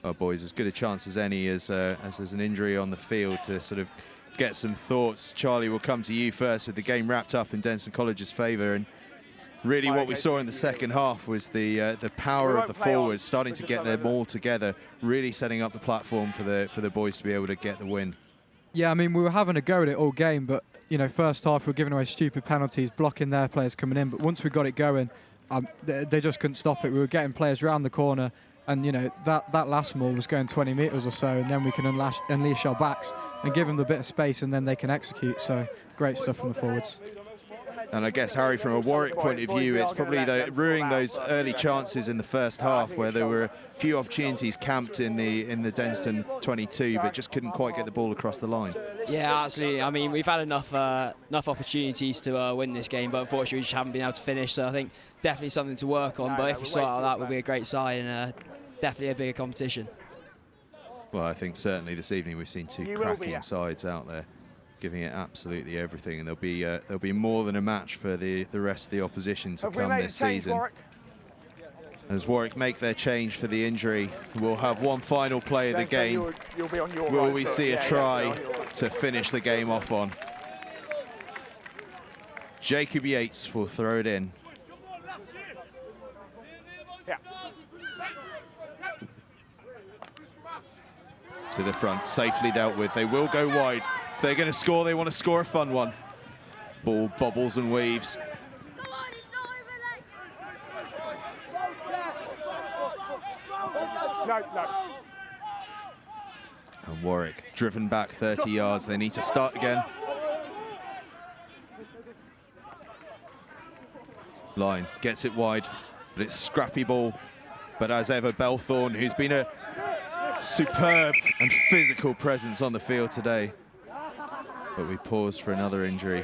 Oh, boys, as good a chance as any as there's an injury on the field to sort of get some thoughts. Charlie, will come to you first with the game wrapped up in Denstone College's favour, and really what we saw in the second half was the power of the forwards starting to get them all together, really setting up the platform for the boys to be able to get the win. Yeah, I mean, we were having a go at it all game, but, you know, first half we were giving away stupid penalties, blocking their players coming in, but once we got it going, they just couldn't stop it. We were getting players round the corner, and, you know, that last maul was going 20 metres or so, and then we can unleash our backs and give them the bit of space, and then they can execute. So great stuff from the forwards. And I guess, Harry, from a Warwick point of view, it's probably ruining those early chances in the first half where there were a few opportunities camped in the Denstone 22, but just couldn't quite get the ball across the line. Yeah, absolutely. I mean, we've had enough opportunities to win this game, but unfortunately we just haven't been able to finish. So I think definitely something to work on. But if we sort out that, would be a great side and definitely a bigger competition. Well, I think certainly this evening we've seen two cracking sides out there, giving it absolutely everything, and there'll be more than a match for the rest of the opposition to come this season. As Warwick make their change for the injury, we'll have one final play of the game. Will we see a try to finish the game off on? Jacob Yates will throw it in. To the front, safely dealt with. They will go wide. If they're going to score, they want to score a fun one. Ball bobbles and weaves. And Warwick driven back 30 yards. They need to start again. Line gets it wide, but it's scrappy ball. But as ever, Belthorne, who's been a superb and physical presence on the field today. But we paused for another injury.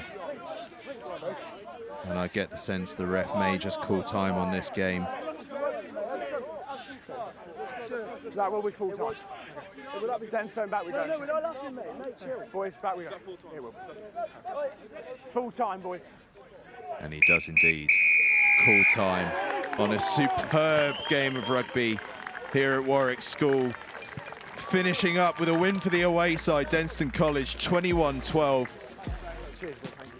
And I get the sense the ref may just call time on this game. That will be full time. Denstone back we go. No, we're not laughing, mate. Chill. Boys, back we go. It will. It's full time, boys. And he does indeed call time on a superb game of rugby here at Warwick School. Finishing up with a win for the away side, Denstone College, 21-12.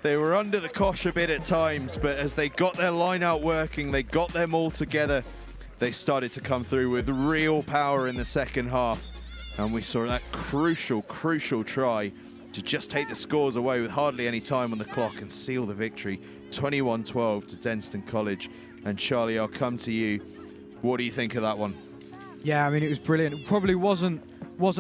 They were under the cosh a bit at times, but as they got their line out working, they got them all together, they started to come through with real power in the second half. And we saw that crucial try to just take the scores away with hardly any time on the clock and seal the victory, 21-12 to Denstone College. And Charlie, I'll come to you. What do you think of that one? Yeah, I mean, it was brilliant. It probably wasn't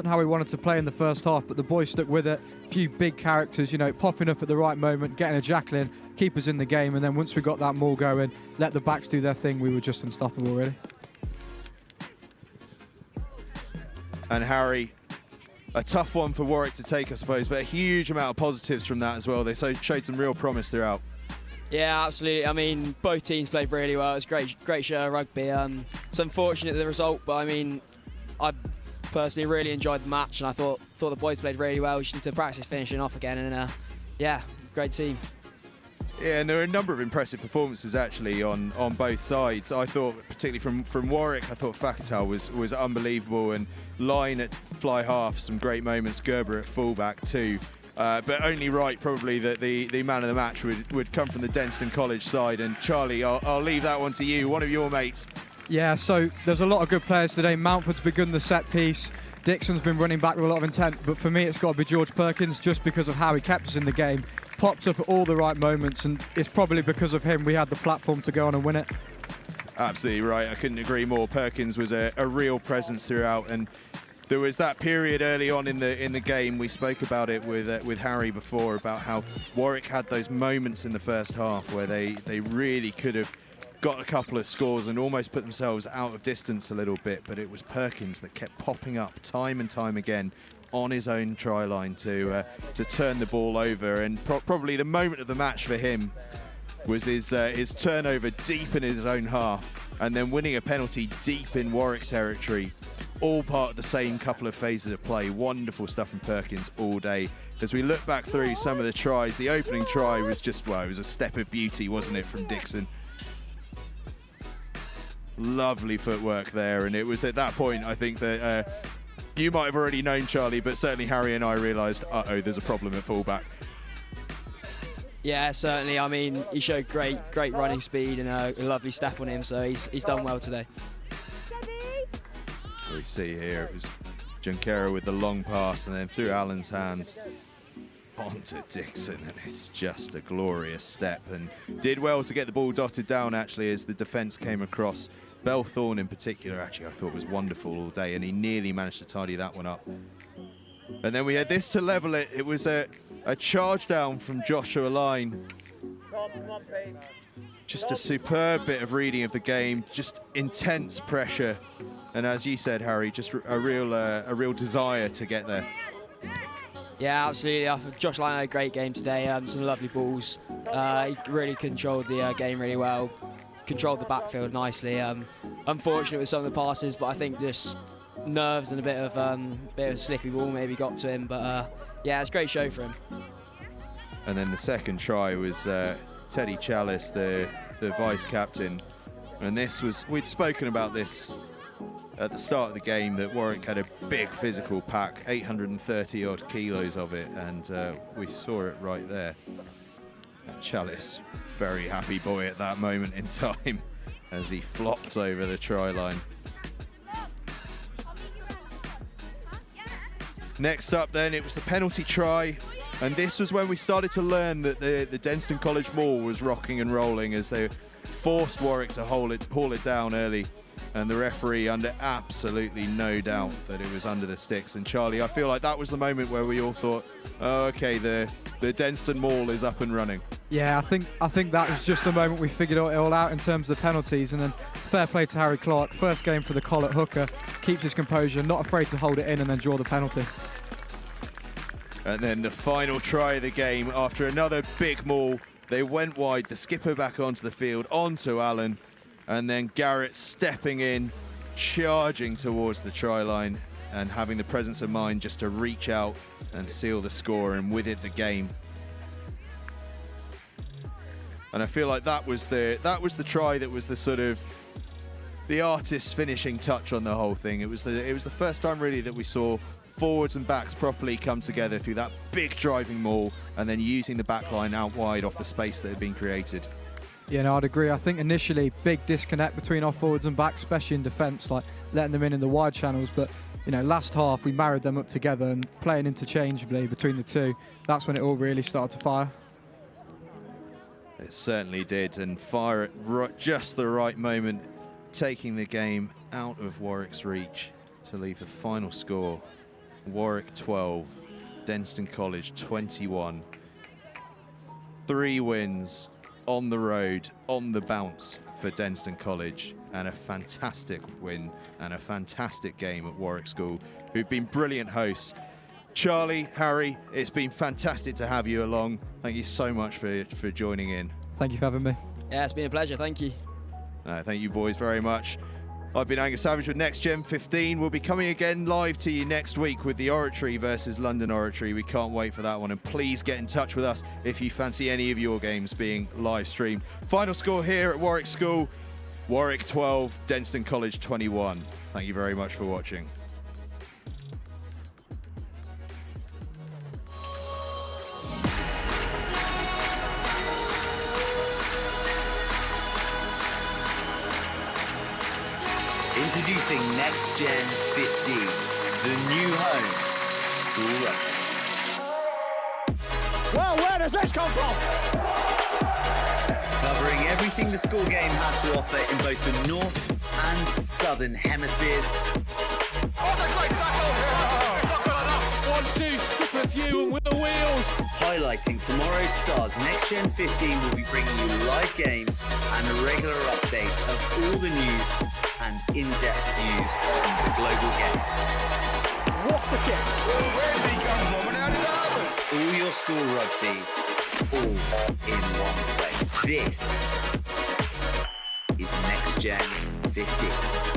how we wanted to play in the first half, but the boys stuck with it. A few big characters, you know, popping up at the right moment, getting a jackal in, keep us in the game, and then once we got that maul going, let the backs do their thing, we were just unstoppable, really. And Harry, a tough one for Warwick to take, I suppose, but a huge amount of positives from that as well. They showed some real promise throughout. Yeah, absolutely. I mean, both teams played really well. It was great show of rugby. It's unfortunate the result, but I mean, I personally really enjoyed the match, and I thought the boys played really well. We just need to practice finishing off again, and yeah, great team. Yeah, and there were a number of impressive performances actually on both sides. I thought, particularly from Warwick, I thought Fakatal was unbelievable, and Line at fly half, some great moments. Gerber at fullback too. But only right probably that the man of the match would come from the Denstone College side. And Charlie, I'll leave that one to you, one of your mates. Yeah, so there's a lot of good players today. Mountford's begun the set piece. Dixon's been running back with a lot of intent, but for me it's got to be George Perkins, just because of how he kept us in the game, popped up at all the right moments, and it's probably because of him we had the platform to go on and win it. Absolutely right, I couldn't agree more. Perkins was a real presence throughout, and there was that period early on in the game. We spoke about it with Harry before, about how Warwick had those moments in the first half where they really could have got a couple of scores and almost put themselves out of distance a little bit, but it was Perkins that kept popping up time and time again on his own try line to turn the ball over. And probably the moment of the match for him was his turnover deep in his own half, and then winning a penalty deep in Warwick territory, all part of the same couple of phases of play. Wonderful stuff from Perkins all day. As we look back through some of the tries, the opening try was just, well, it was a step of beauty, wasn't it, from Dixon? Lovely footwork there, and it was at that point, I think, that you might have already known, Charlie, but certainly Harry and I realised, uh-oh, there's a problem at fullback. Yeah, certainly. I mean, he showed great running speed and a lovely step on him, so he's done well today. We see here it was Junquera with the long pass, and then through Allen's hands onto Dixon, and it's just a glorious step, and did well to get the ball dotted down actually as the defence came across. Belthorne in particular, actually, I thought was wonderful all day, and he nearly managed to tidy that one up. And then we had this to level it. It was a charge down from Joshua Line. Just a superb bit of reading of the game, just intense pressure, and as you said, Harry, just a real desire to get there. Yeah, absolutely. Josh Lyon had a great game today. Some lovely balls. He really controlled the game really well. Controlled the backfield nicely. Unfortunate with some of the passes, but I think just nerves and a bit of a slippy ball maybe got to him. But yeah, it's a great show for him. And then the second try was Teddy Chalice, the vice captain, and we'd spoken about this at the start of the game, that Warwick had a big physical pack, 830 odd kilos of it, and we saw it right there. Chalice, very happy boy at that moment in time as he flopped over the try line. Next up then, it was the penalty try, and this was when we started to learn that the Denstone College Mall was rocking and rolling as they forced Warwick to haul it down early, and the referee under absolutely no doubt that it was under the sticks. And Charlie, I feel like that was the moment where we all thought, oh, okay, the Denstone Mall is up and running. Yeah, I think that was just the moment we figured it all out in terms of the penalties, and then fair play to Harry Clark. First game for the Collet hooker, keeps his composure, not afraid to hold it in and then draw the penalty. And then the final try of the game, after another big maul, they went wide, the skipper back onto the field, onto Allen, and then Garrett stepping in, charging towards the try line and having the presence of mind just to reach out and seal the score, and with it the game. And I feel like that was the try that was the sort of the artist's finishing touch on the whole thing. It was the first time really that we saw forwards and backs properly come together through that big driving maul, and then using the back line out wide off the space that had been created. Yeah, no, I'd agree. I think initially big disconnect between our forwards and backs, especially in defence, like letting them in the wide channels. But you know, last half we married them up together and playing interchangeably between the two. That's when it all really started to fire. It certainly did, and fire at just the right moment, taking the game out of Warwick's reach to leave the final score: Warwick 12, Denstone College 21. 3 wins on the road, on the bounce for Denstone College, and a fantastic win and a fantastic game at Warwick School, who've been brilliant hosts. Charlie, Harry, it's been fantastic to have you along. Thank you so much for joining in. Thank you for having me. Yeah, it's been a pleasure. Thank you. Thank you boys very much. I've been Angus Savage with NextGen15. We'll be coming again live to you next week with the Oratory versus London Oratory. We can't wait for that one, and please get in touch with us if you fancy any of your games being live streamed. Final score here at Warwick School: Warwick 12, Denstone College 21. Thank you very much for watching. Introducing NextGen15, the new home of school rugby. Well, where does this come from? Covering everything the school game has to offer in both the north and southern hemispheres. Oh, that's a great tackle! It's not good enough! 1-2, skipper view and with the wheels! Highlighting tomorrow's stars, NextGen15 will be bringing you live games and a regular update of all the news and in-depth views on the global game. What's a kick? Where did he come from and how did that happen? All your school rugby, all in one place. This is NextGen15.